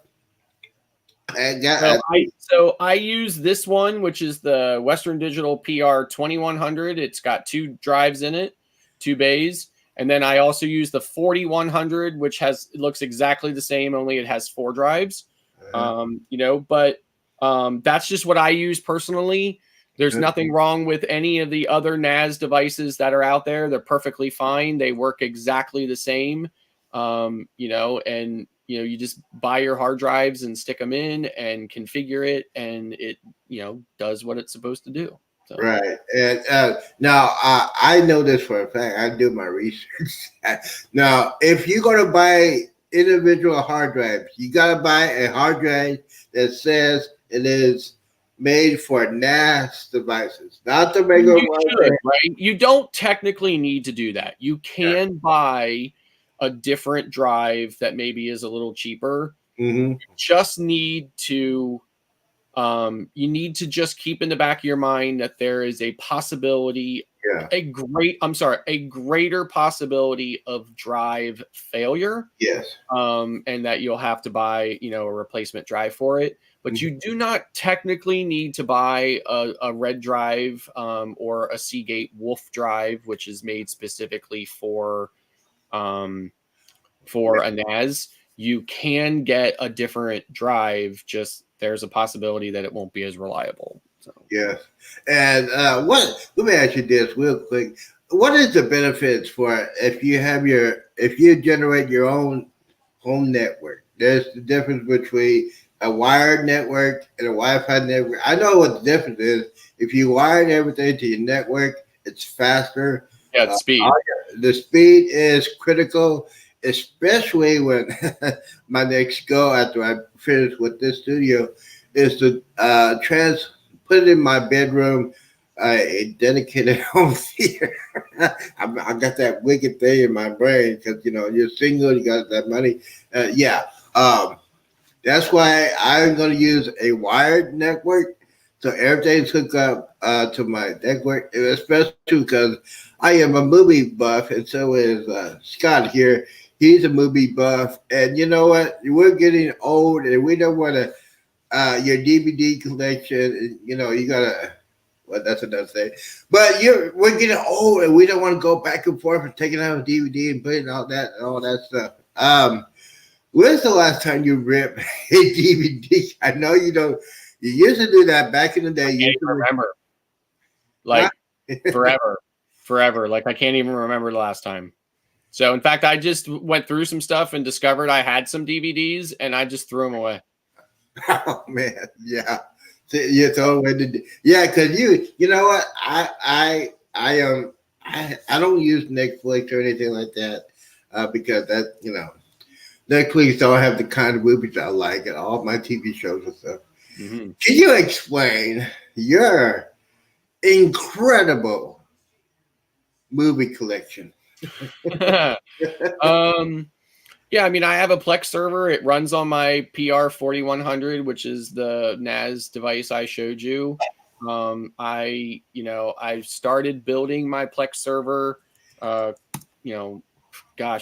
So I use this one, which is the Western Digital PR 2100. It's got 2 drives in it, 2 bays. And then I also use the 4100, which looks exactly the same, only it has 4 drives. But that's just what I use personally. There's nothing wrong with any of the other NAS devices that are out there. They're perfectly fine. They work exactly the same. You just buy your hard drives and stick them in and configure it, and it, does what it's supposed to do. So. Right. And now I know this for a fact. I do my research. Now, if you're going to buy individual hard drives, you got to buy a hard drive that says it is made for NAS devices, not the regular one. Right? You don't technically need to do that. You can buy a different drive that maybe is a little cheaper. Mm-hmm. You just need to just keep in the back of your mind that there is a possibility, a greater possibility of drive failure. Yes. And that you'll have to buy, a replacement drive for it. But you do not technically need to buy a red drive or a Seagate Wolf drive, which is made specifically for a NAS. You can get a different drive, just there's a possibility that it won't be as reliable. So. Yes. And let me ask you this real quick. What is the benefits for if you generate your own home network? There's the difference between a wired network and a Wi-Fi network. I know what the difference is. If you wired everything to your network, it's faster. Yeah, it's speed. The speed is critical, especially when my next goal after I finish with this studio is to put it in my bedroom, a dedicated home theater. I got that wicked thing in my brain because, you're single, you got that money. That's why I'm going to use a wired network. So everything's hooked up to my network, especially because I am a movie buff, and so is Scott here. He's a movie buff. And you know what? We're getting old, and we don't want to, your DVD collection, you got to, well, that's another thing. But we're getting old, and we don't want to go back and forth and taking out a DVD and putting all that stuff. When's the last time you ripped a DVD? I know you don't. You used to do that back in the day. I can't even remember. Like forever. Like I can't even remember the last time. So in fact, I just went through some stuff and discovered I had some DVDs, and I just threw them away. Oh man, yeah. You throw away because you know what? I don't use Netflix or anything like that because that Netflix don't have the kind of movies I like and all my TV shows and stuff. Mm-hmm. Can you explain your incredible movie collection? Yeah, I mean, I have a Plex server. It runs on my PR4100, which is the NAS device I showed you. I started building my Plex server,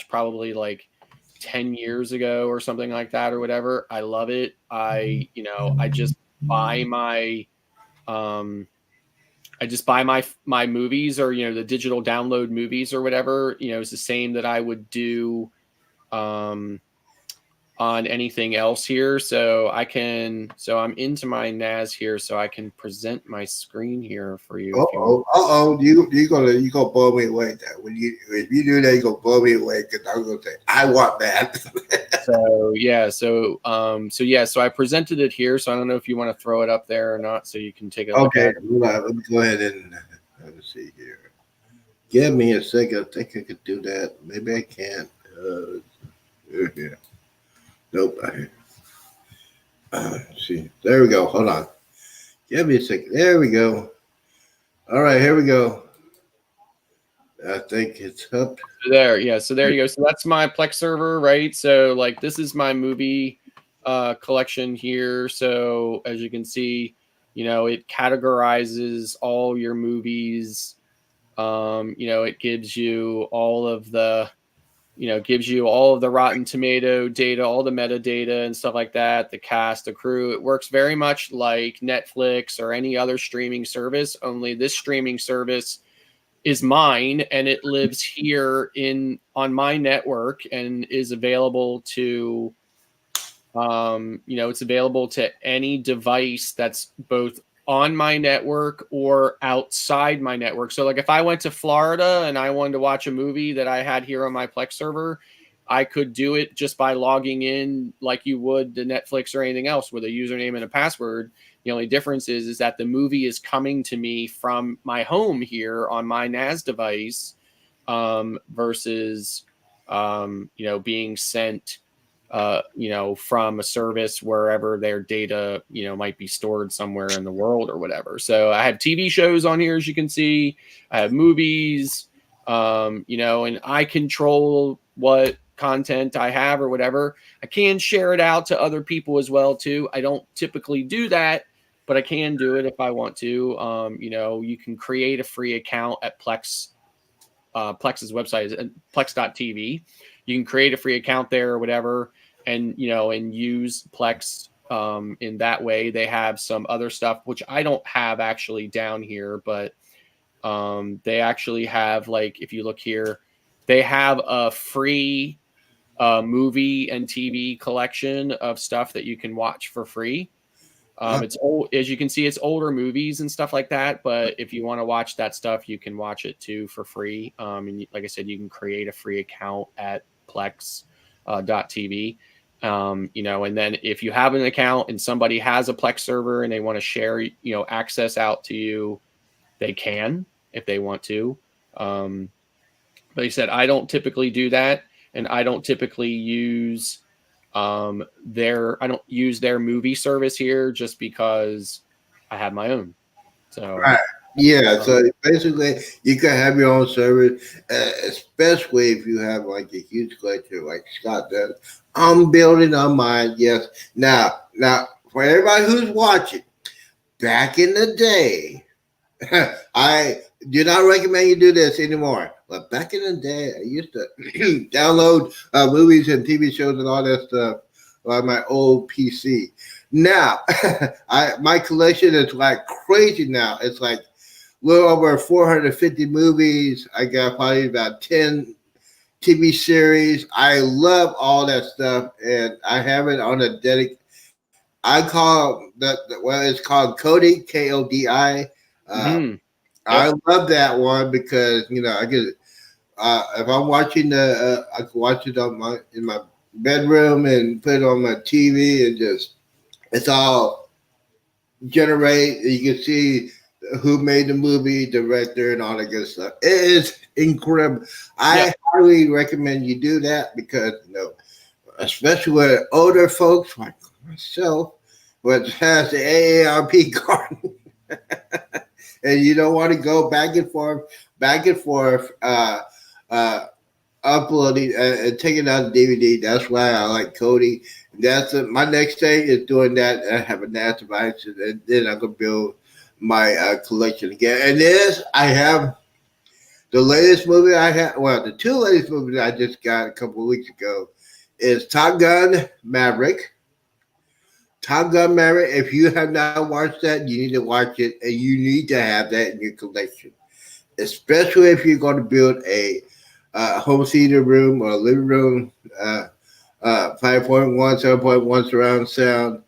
probably like 10 years ago or something like that or whatever. I love it. I just buy my my movies or the digital download movies or whatever. It's the same that I would do on anything else here. So I'm into my NAS here, so I can present my screen here for you. You gonna blow me away that if you do that, you gonna blow me away because I'm gonna say I want that. So I presented it here. So I don't know if you want to throw it up there or not, so you can take a look at it. Let me go ahead and let me see here. Give me a second. I think I could do that. Maybe I can't. Yeah. Nope. See, there we go. Hold on. Give me a second. There we go. All right, here we go. I think it's up. There, yeah. So there you go. So that's my Plex server, right? So like this is my movie collection here. So as you can see, it categorizes all your movies. It gives you all of the Rotten Tomato data, all the metadata and stuff like that, the cast, the crew. It works very much like Netflix or any other streaming service, only this streaming service is mine and it lives here on my network and is available to, it's available to any device that's both on my network or outside my network. So like if I went to Florida and I wanted to watch a movie that I had here on my Plex server, I could do it just by logging in like you would to Netflix or anything else with a username and a password. The only difference is that the movie is coming to me from my home here on my NAS device, versus being sent from a service wherever their data, might be stored somewhere in the world or whatever. So I have TV shows on here, as you can see. I have movies, and I control what content I have or whatever. I can share it out to other people as well too. I don't typically do that, but I can do it if I want to. You can create a free account at Plex's website is plex.tv. You can create a free account there or whatever, and use Plex in that way. They have some other stuff which I don't have actually down here, but they actually have, like, if you look here, they have a free movie and TV collection of stuff that you can watch for free. It's old, as you can see, it's older movies and stuff like that. But if you want to watch that stuff, you can watch it too for free. And like I said, you can create a free account at Plex.tv. And then if you have an account and somebody has a Plex server and they want to share, access out to you, they can if they want to. But like I said, I don't typically do that, and I don't typically use I don't use their movie service here just because I have my own. So right. Yeah, so basically you can have your own service, especially if you have like a huge collection like Scott does. I'm building on mine, yes. Now for everybody who's watching, back in the day, I do not recommend you do this anymore. But back in the day, I used to download movies and TV shows and all that stuff on my old PC. Now, my collection is like crazy now. It's like a little over 450 movies. I got probably about 10 TV series. I love all that stuff, and I have it on a I call that, it's called Kodi, Kodi. I love that one because I get if I'm watching I can watch it in my bedroom and put it on my TV and just it's all generate. You can see who made the movie, director, and all that good stuff. It is incredible. I highly recommend you do that because especially with older folks like myself, which has the AARP card. And you don't want to go back and forth, uploading and taking out the DVD. That's why I like Kodi. That's my next thing is doing that. I have a NAS device, and then I'm gonna build my collection again. And this, I have the latest movie I have. Well, the two latest movies I just got a couple of weeks ago is Top Gun Maverick. Top Gun Maverick, if you have not watched that, you need to watch it, and you need to have that in your collection, especially if you're going to build a home theater room or a living room, 5.1, 7.1 surround sound.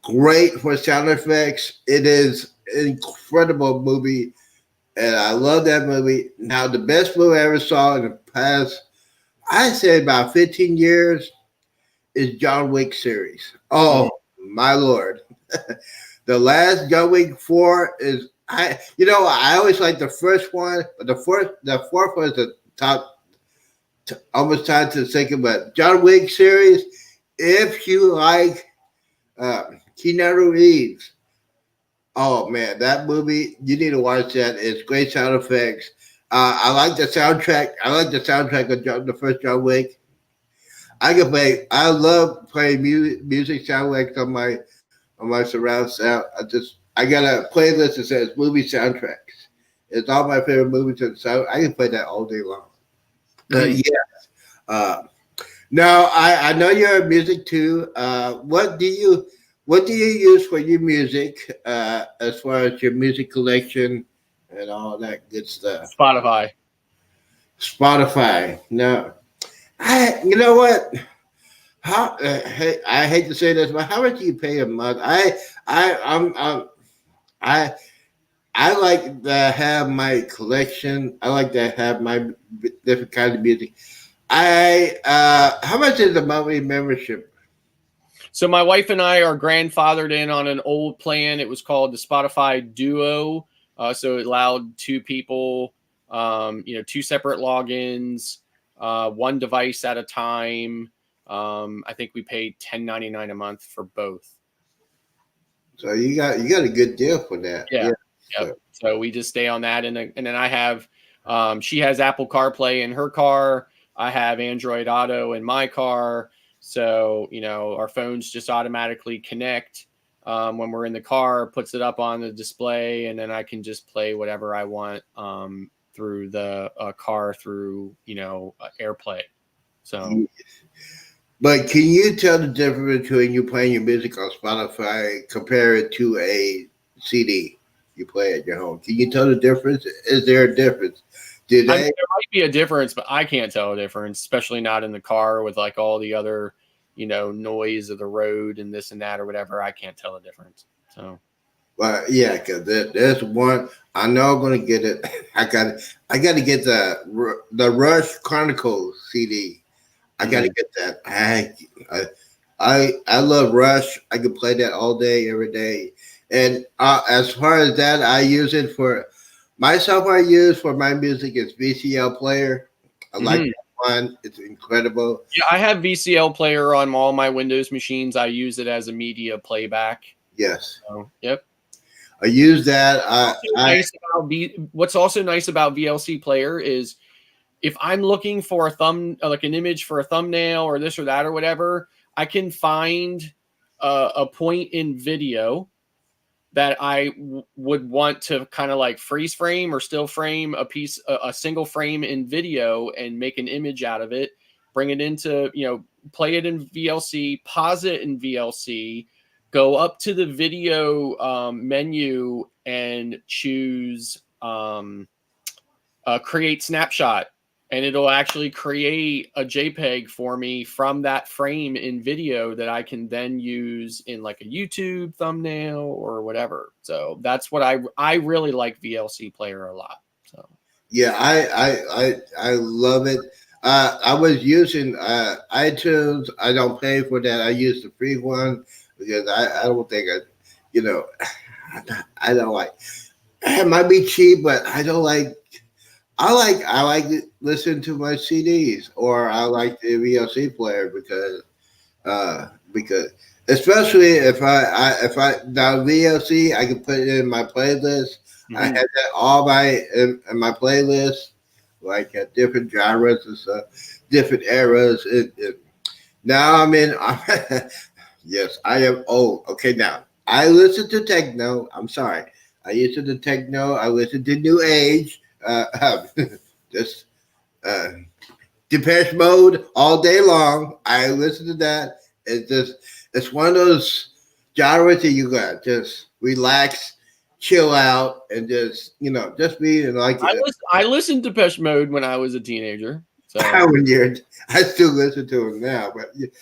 Great for sound effects. It is an incredible movie, and I love that movie. Now, the best movie I ever saw in the past, I'd say about 15 years, is John Wick series. Oh, my Lord. The last John Wick 4 is I always like the first one, but the fourth one is the top, almost tied to the second. But John Wick series, if you like Keanu Reeves, oh man, that movie, you need to watch that. It's great sound effects. I like the soundtrack. I like the soundtrack of the first John Wick. I love playing music soundtracks on my surround sound. I got a playlist that says movie soundtracks. It's all my favorite movies, and so I can play that all day long. Now I know you're in music too. What do you use for your music as far as your music collection and all that good stuff? Spotify. No. You know what? I hate to say this, but how much do you pay a month? I like to have my collection. I like to have my different kinds of music. How much is the monthly membership? So my wife and I are grandfathered in on an old plan. It was called the Spotify Duo. So it allowed two people, two separate logins, one device at a time. I think we paid $10.99 a month for both. So you got a good deal for that. Yeah. Yep. So we just stay on that, and then I have, she has Apple CarPlay in her car. I have Android Auto in my car. So, our phones just automatically connect when we're in the car, puts it up on the display, and then I can just play whatever I want through the car through, AirPlay. So, but can you tell the difference between you playing your music on Spotify compared to a CD you play at your home? Can you tell the difference? Is there a difference? There might be a difference, but I can't tell a difference, especially not in the car with like all the other, noise of the road and this and that or whatever. I can't tell a difference. So, well, yeah, because there's one. I know I'm gonna get it. I got to get the Rush Chronicles CD. I got to get that. I love Rush. I can play that all day, every day. And as far as that, I use it for. My software I use for my music is VCL Player. I like that one. It's incredible. Yeah, I have VCL Player on all my Windows machines. I use it as a media playback. Yes. So, yep. I use that. What's also nice about VLC Player is if I'm looking for like an image for a thumbnail or this or that or whatever, I can find a point in video that I would want to kind of like freeze frame or still frame a single frame in video and make an image out of it, bring it into, play it in VLC, pause it in VLC, go up to the video menu and choose create snapshot. And it'll actually create a JPEG for me from that frame in video that I can then use in like a YouTube thumbnail or whatever. So that's what I really like VLC Player a lot. So yeah, I love it. I was using iTunes. I don't pay for that. I use the free one because I don't think I don't like. It might be cheap, but I don't like. I like to listen to my CDs, or I like the VLC player because especially if I now VLC I can put it in my playlist. I had that all in my playlist, like different genres and stuff, different eras. Now I'm in. Yes, I am old. Okay, now I listen to techno. I'm sorry, I listen to techno. I listen to new age. Just Depeche Mode all day long. I listen to that. It's one of those genres that you got just relax, chill out, and just be like. I listened to Depeche Mode when I was a teenager. So I still listen to them now, but it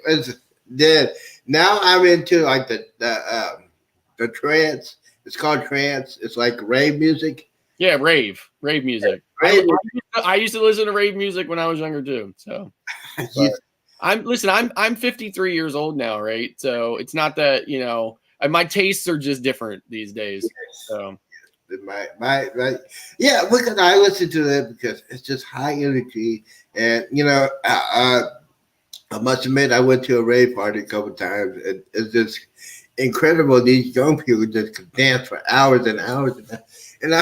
was dead. Now I'm into like the trance. It's called trance. It's like rave music. Yeah, rave music. I used to listen to rave music when I was younger too. So I'm 53 years old now, right? So it's not that, my tastes are just different these days. So yeah, because I listen to it because it's just high energy. And I must admit I went to a rave party a couple of times. It's just incredible. These young people just could dance for hours and hours and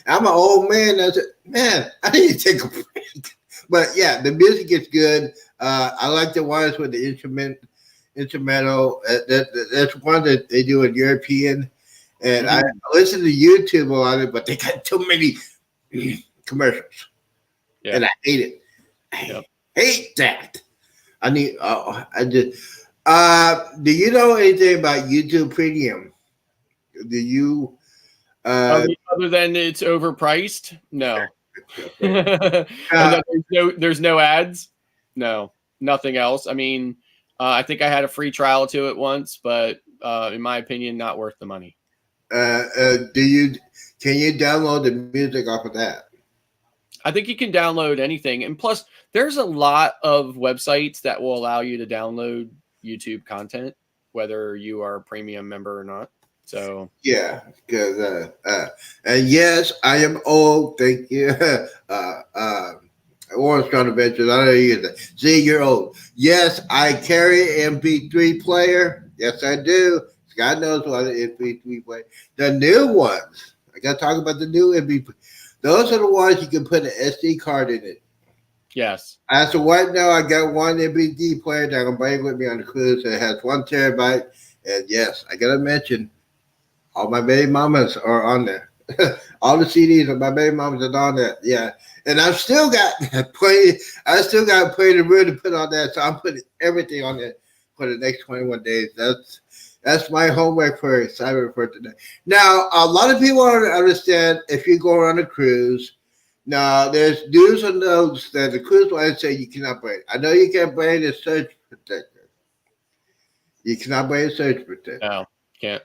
I'm an old man. I said, man, I need to take a break. But yeah, the music is good. I like the ones with the instrumental. That's one that they do in European. And I listen to YouTube a lot, but they got too many commercials. Yeah. And I hate it. I hate that. Do you know anything about YouTube Premium? Do you? Other than it's overpriced? No. There's no ads? No, nothing else. I mean, I think I had a free trial to it once, but in my opinion, not worth the money. Can you download the music off of that? I think you can download anything. And plus, there's a lot of websites that will allow you to download YouTube content, whether you are a premium member or not. So yeah, because and yes, I am old. Thank you. Orange County Ventures. I know you get that. See, you're old. Yes, I carry an MP3 player. Yes, I do. God knows what an MP3 player. The new ones. I got to talk about the new MP3. Those are the ones you can put an SD card in it. yes. As of right now, I got one MP3 player that I'm bringing with me on the cruise. It has 1 terabyte. And yes, I got to mention, all my baby mamas are on there. All the CDs of my baby mamas are on there. Yeah. And I've still got plenty of room to put on that. So I'm putting everything on there for the next 21 days. That's my homework for assignment for today. Now, a lot of people don't understand if you go on a cruise. Now, there's do's and don'ts that the cruise line say you cannot bring. I know you can't bring a surge protector. You cannot bring a surge protector. No, can't.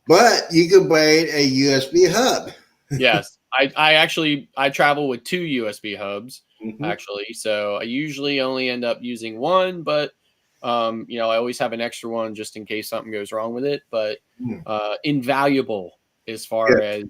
But you can bring a USB hub. Yes. I travel with 2 USB hubs, Mhm. actually. So I usually only end up using one, but I always have an extra one just in case something goes wrong with it. But invaluable as far as,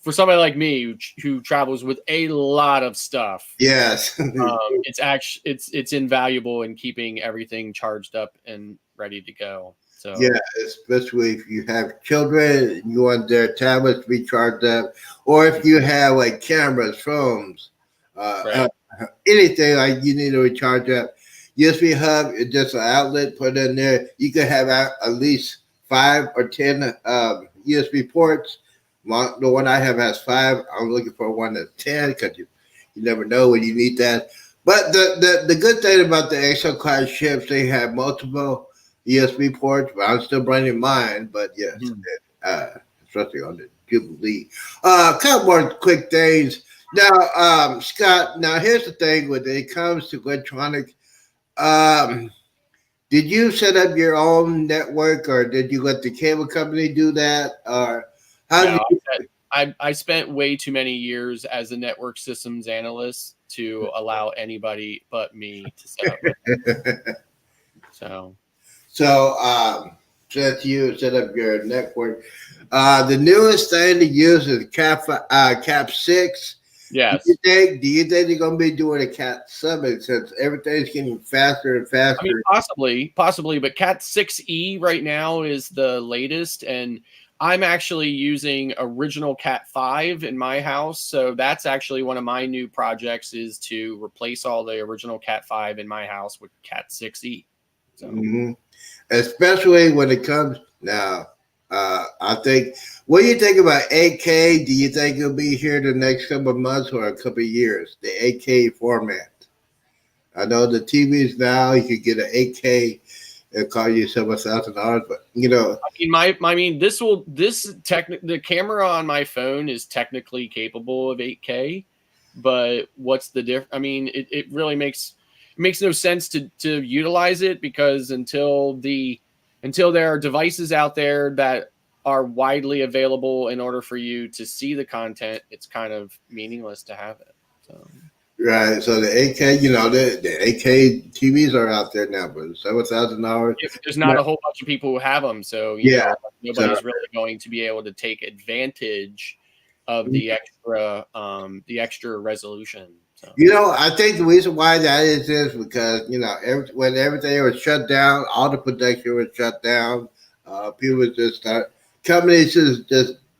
for somebody like me who travels with a lot of stuff. Yes. It's invaluable in keeping everything charged up and ready to go. So yeah, especially if you have children, you want their tablets to be charged up, or if you have like cameras, phones, right. anything like you need to recharge up. USB hub is just an outlet put in there. You can have at least 5 or 10 USB ports. The one I have has 5. I'm looking for one that's 10 because you never know when you need that. But the good thing about the XL class ships, they have multiple USB ports, but I'm still bringing mine. But yes, especially on the Jubilee. A couple more quick things. Now, Scott, now here's the thing when it comes to electronic. Did you set up your own network or did you let the cable company do that? Or how did you? I spent way too many years as a network systems analyst to allow anybody but me to set up. So since you set up your network, the newest thing to use is Cat 6. Yes. Do you think they're going to be doing a Cat 7 since everything's getting faster and faster? I mean, possibly, but Cat 6e right now is the latest, and I'm actually using original Cat 5 in my house. So that's actually one of my new projects is to replace all the original Cat 5 in my house with Cat 6e. So. Especially when it comes now. I think, what do you think about 8K? Do you think it'll be here the next couple of months or a couple of years? The 8K format. I know the TVs now you could get an 8K. It'll cost you several $1,000, but the camera on my phone is technically capable of 8K, but what's the difference? I mean, it really makes no sense to utilize it because until there are devices out there that are widely available in order for you to see the content, it's kind of meaningless to have it. So. Right. So the 8K, the 8K TVs are out there now, but $7,000. There's not a whole bunch of people who have them. So, nobody's really going to be able to take advantage of the extra resolution. So. I think the reason why that is because, when everything was shut down, all the production was shut down. People just companies just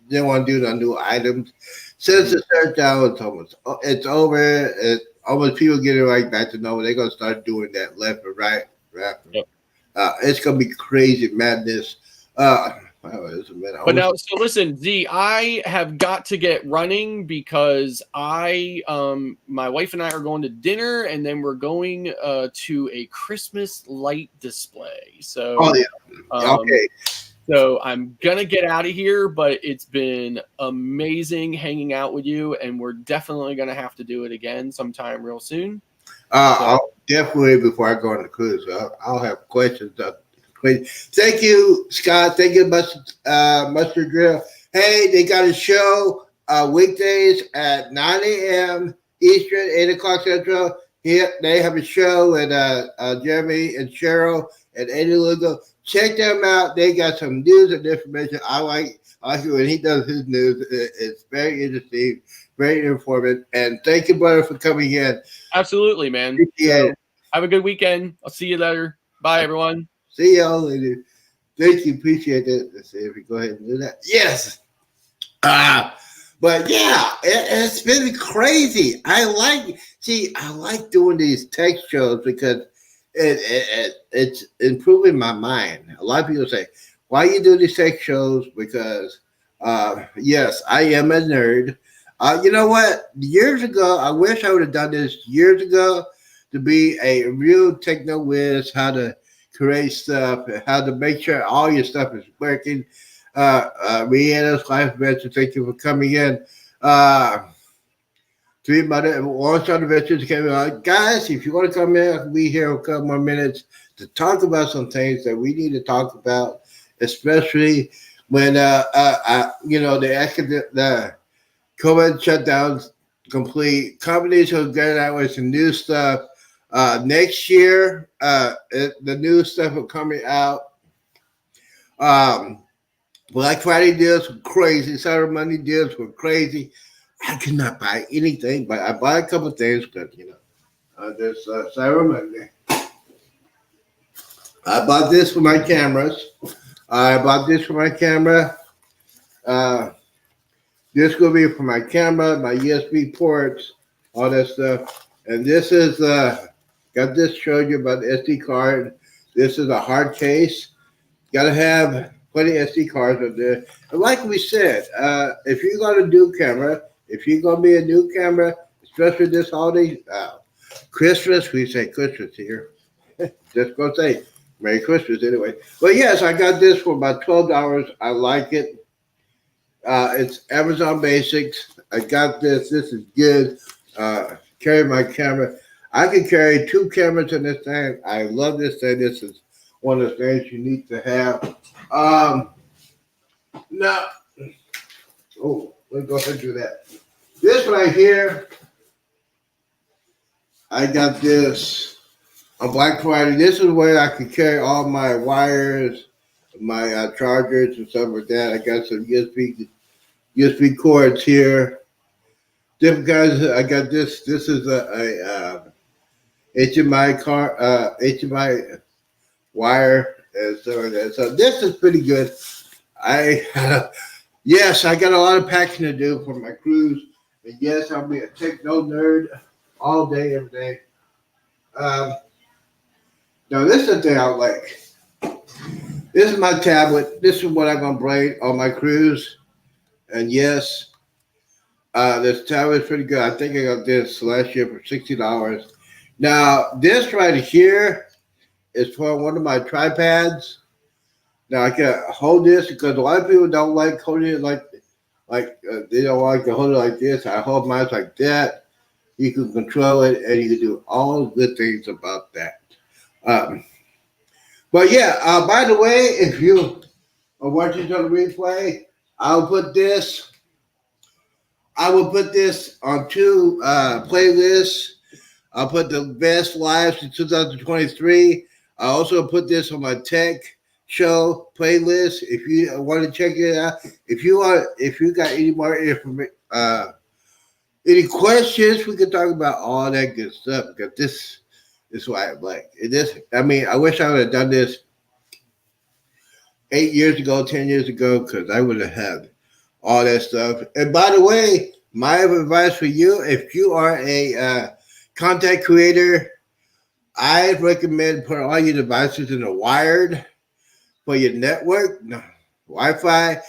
didn't want to do the new items. Since the shutdown, it's over. Almost people getting right back to normal. They're going to start doing that left and right. Yep. It's going to be crazy madness. But now, so listen, Z, I have got to get running because my wife and I are going to dinner, and then we're going to a Christmas light display. So, okay. So I'm gonna get out of here, but it's been amazing hanging out with you, and we're definitely gonna have to do it again sometime real soon. I'll definitely before I go on the cruise, I'll have questions Great. Thank you, Scott. Thank you, Mustard Grill. Hey, they got a show weekdays at 9 a.m. Eastern, 8 o'clock Central. Here they have a show with Jeremy and Cheryl and Eddie Lugo. Check them out. They got some news and information. I like it when he does his news. It's very interesting, very informative. And thank you, brother, for coming in. Absolutely, man. Appreciate it. Have a good weekend. I'll see you later. Bye, everyone. See y'all later. Thank you. Appreciate it. Let's see if we go ahead and do that. Yes. But yeah, it's been crazy. I like doing these tech shows because it's improving my mind. A lot of people say, why you do these tech shows? Because yes, I am a nerd. You know what? Years ago, I wish I would have done this years ago to be a real techno whiz, how to create stuff, how to make sure all your stuff is working. Rihanna's Life Adventure, thank you for coming in. 3 minutes, One-Shot Adventures came out. Guys, if you want to come in, I'll be here a couple more minutes to talk about some things that we need to talk about, especially when, the COVID shutdowns complete. Companies are getting out with some new stuff. Next year, the new stuff will coming out. Black Friday deals were crazy. Cyber Monday deals were crazy. I could not buy anything, but I bought a couple things because, there's Cyber Monday. I bought this for my cameras. This will be for my camera, my USB ports, all that stuff. And this is, got this showed you about the SD card. This is a hard case. Got to have plenty of SD cards on there. And like we said, if you're going to do camera, if you're going to be a new camera, especially this holiday, Christmas, we say Christmas here. Just going to say Merry Christmas anyway. But yes, I got this for about $12. I like it. It's Amazon Basics. I got this. This is good. Carry my camera. I can carry 2 cameras in this thing. I love this thing. This is one of the things you need to have. Now, let's go ahead and do that. This right here, I got this on Black Friday. This is where I can carry all my wires, my chargers and stuff like that. I got some USB cords here. Different kinds. I got this. This is a HDMI HDMI wire and stuff like that. So this is pretty good. Yes, I got a lot of packing to do for my cruise. And yes, I'll be a techno nerd all day, every day. Now this is the thing I like. This is my tablet. This is what I'm gonna bring on my cruise. And yes, this tablet is pretty good. I think I got this last year for $60. Now this right here is for one of my tripods. Now I can hold this because a lot of people don't like holding it like they don't like to hold it like this. I hold mine like that. You can control it, and you can do all good things about that. But yeah, by the way, if you are watching on the replay, I will put this on 2 playlists. I'll put the best lives in 2023. I also put this on my tech show playlist. If you want to check it out, if you got any more information, any questions, we can talk about all that good stuff. Because this is what I like. I wish I would have done this 8 years ago, 10 years ago, because I would have had all that stuff. And by the way, my advice for you, if you are a content creator, I recommend putting all your devices in a wired for your network. No, Wi-Fi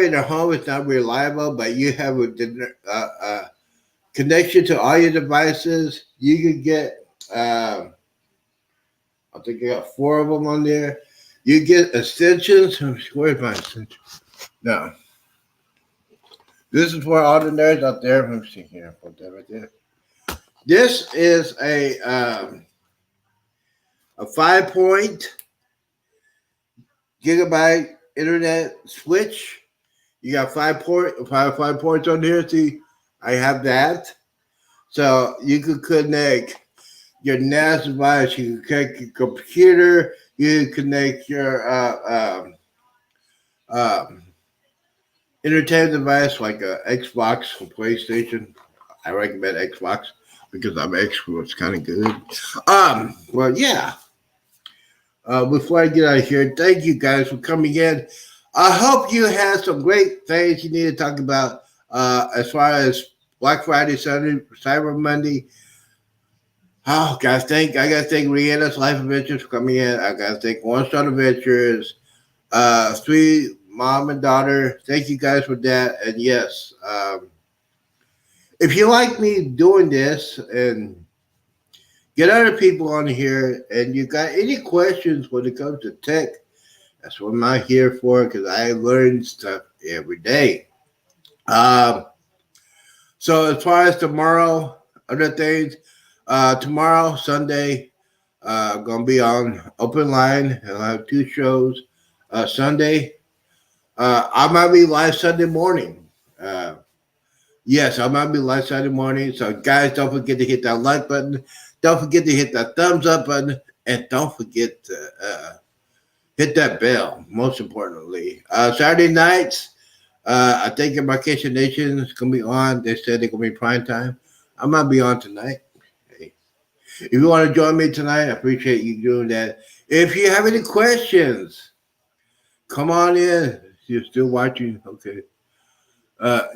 in the home is not reliable, but you have a connection to all your devices. You can get, I think I got 4 of them on there. You get extensions. Where's my extension? No. This is for all the nerds out there. Let me see here. Put that right there. This is a 5-point gigabyte internet switch. You got five ports on here. See, I have that. So you could connect your NAS device, you can connect your computer, you can connect your um, entertainment device like a Xbox or PlayStation. I recommend Xbox because I'm Xbox. It's kind of good. Well, yeah. Before I get out of here, thank you guys for coming in. I hope you had some great things you need to talk about as far as Black Friday, Sunday, Cyber Monday. Oh, I gotta thank Rihanna's Life Adventures for coming in. I gotta thank One Star Adventures, Sweet Mom and Daughter. Thank you guys for that. And yes, if you like me doing this and get other people on here and you got any questions when it comes to tech, that's what I'm here for because I learn stuff every day. So as far as tomorrow, other things, tomorrow, Sunday, gonna be on Open Line. I'll have two shows. Sunday, I might be live Sunday morning. Yes, I might be live Sunday morning. So guys, don't forget to hit that like button. Don't forget to hit that thumbs up button, and don't forget to hit that bell. Most importantly, Saturday nights. I think Embarkation Nation is gonna be on. They said they're gonna be prime time. I might be on tonight. Hey. If you want to join me tonight, I appreciate you doing that. If you have any questions, come on in. You're still watching, okay?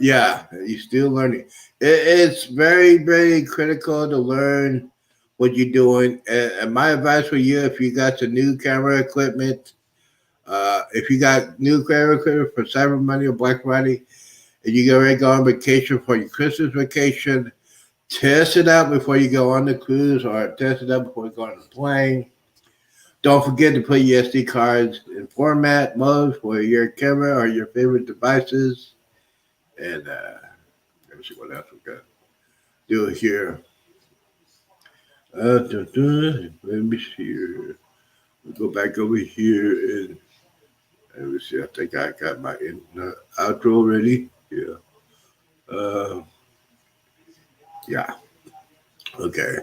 Yeah, you're still learning. It's very, very critical to learn what you're doing. And my advice for you, if you got some new camera equipment, if you got new camera equipment for Cyber Monday or Black Friday, and you get ready to go on vacation for your Christmas vacation, test it out before you go on the cruise or test it out before you go on the plane. Don't forget to put your SD cards in format mode for your camera or your favorite devices. And let me see what else we got. Do it here. Let me see here. We'll go back over here and let me see. I think I got my outro ready. Yeah. Yeah. Okay.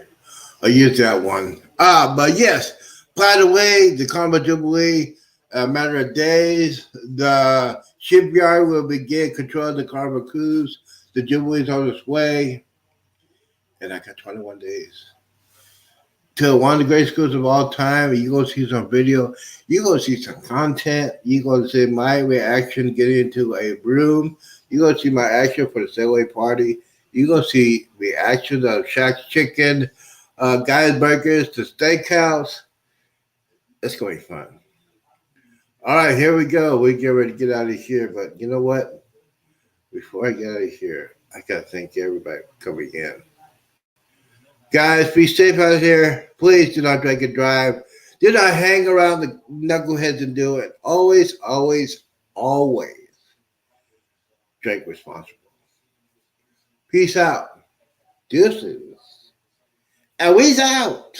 I'll use that one. But yes, by the way, the Karma Jubilee, a matter of days, the shipyard will begin controlling the Karma cruise. The Jubilee is on its way, and I got 21 days. To one of the greatest cruises of all time, you go see some video, you go see some content, you go see my reaction getting into a room, you go see my action for the Segway party, you go see reactions of Shaq's Chicken, Guy's Burgers, the Steakhouse. It's going to be fun. All right, here we go. We get ready to get out of here. But you know what? Before I get out of here, I got to thank everybody for coming in. Guys, be safe out here. Please do not drink and drive. Do not hang around the knuckleheads and do it. Always, always, always drink responsible. Peace out. Deuces. And we's out.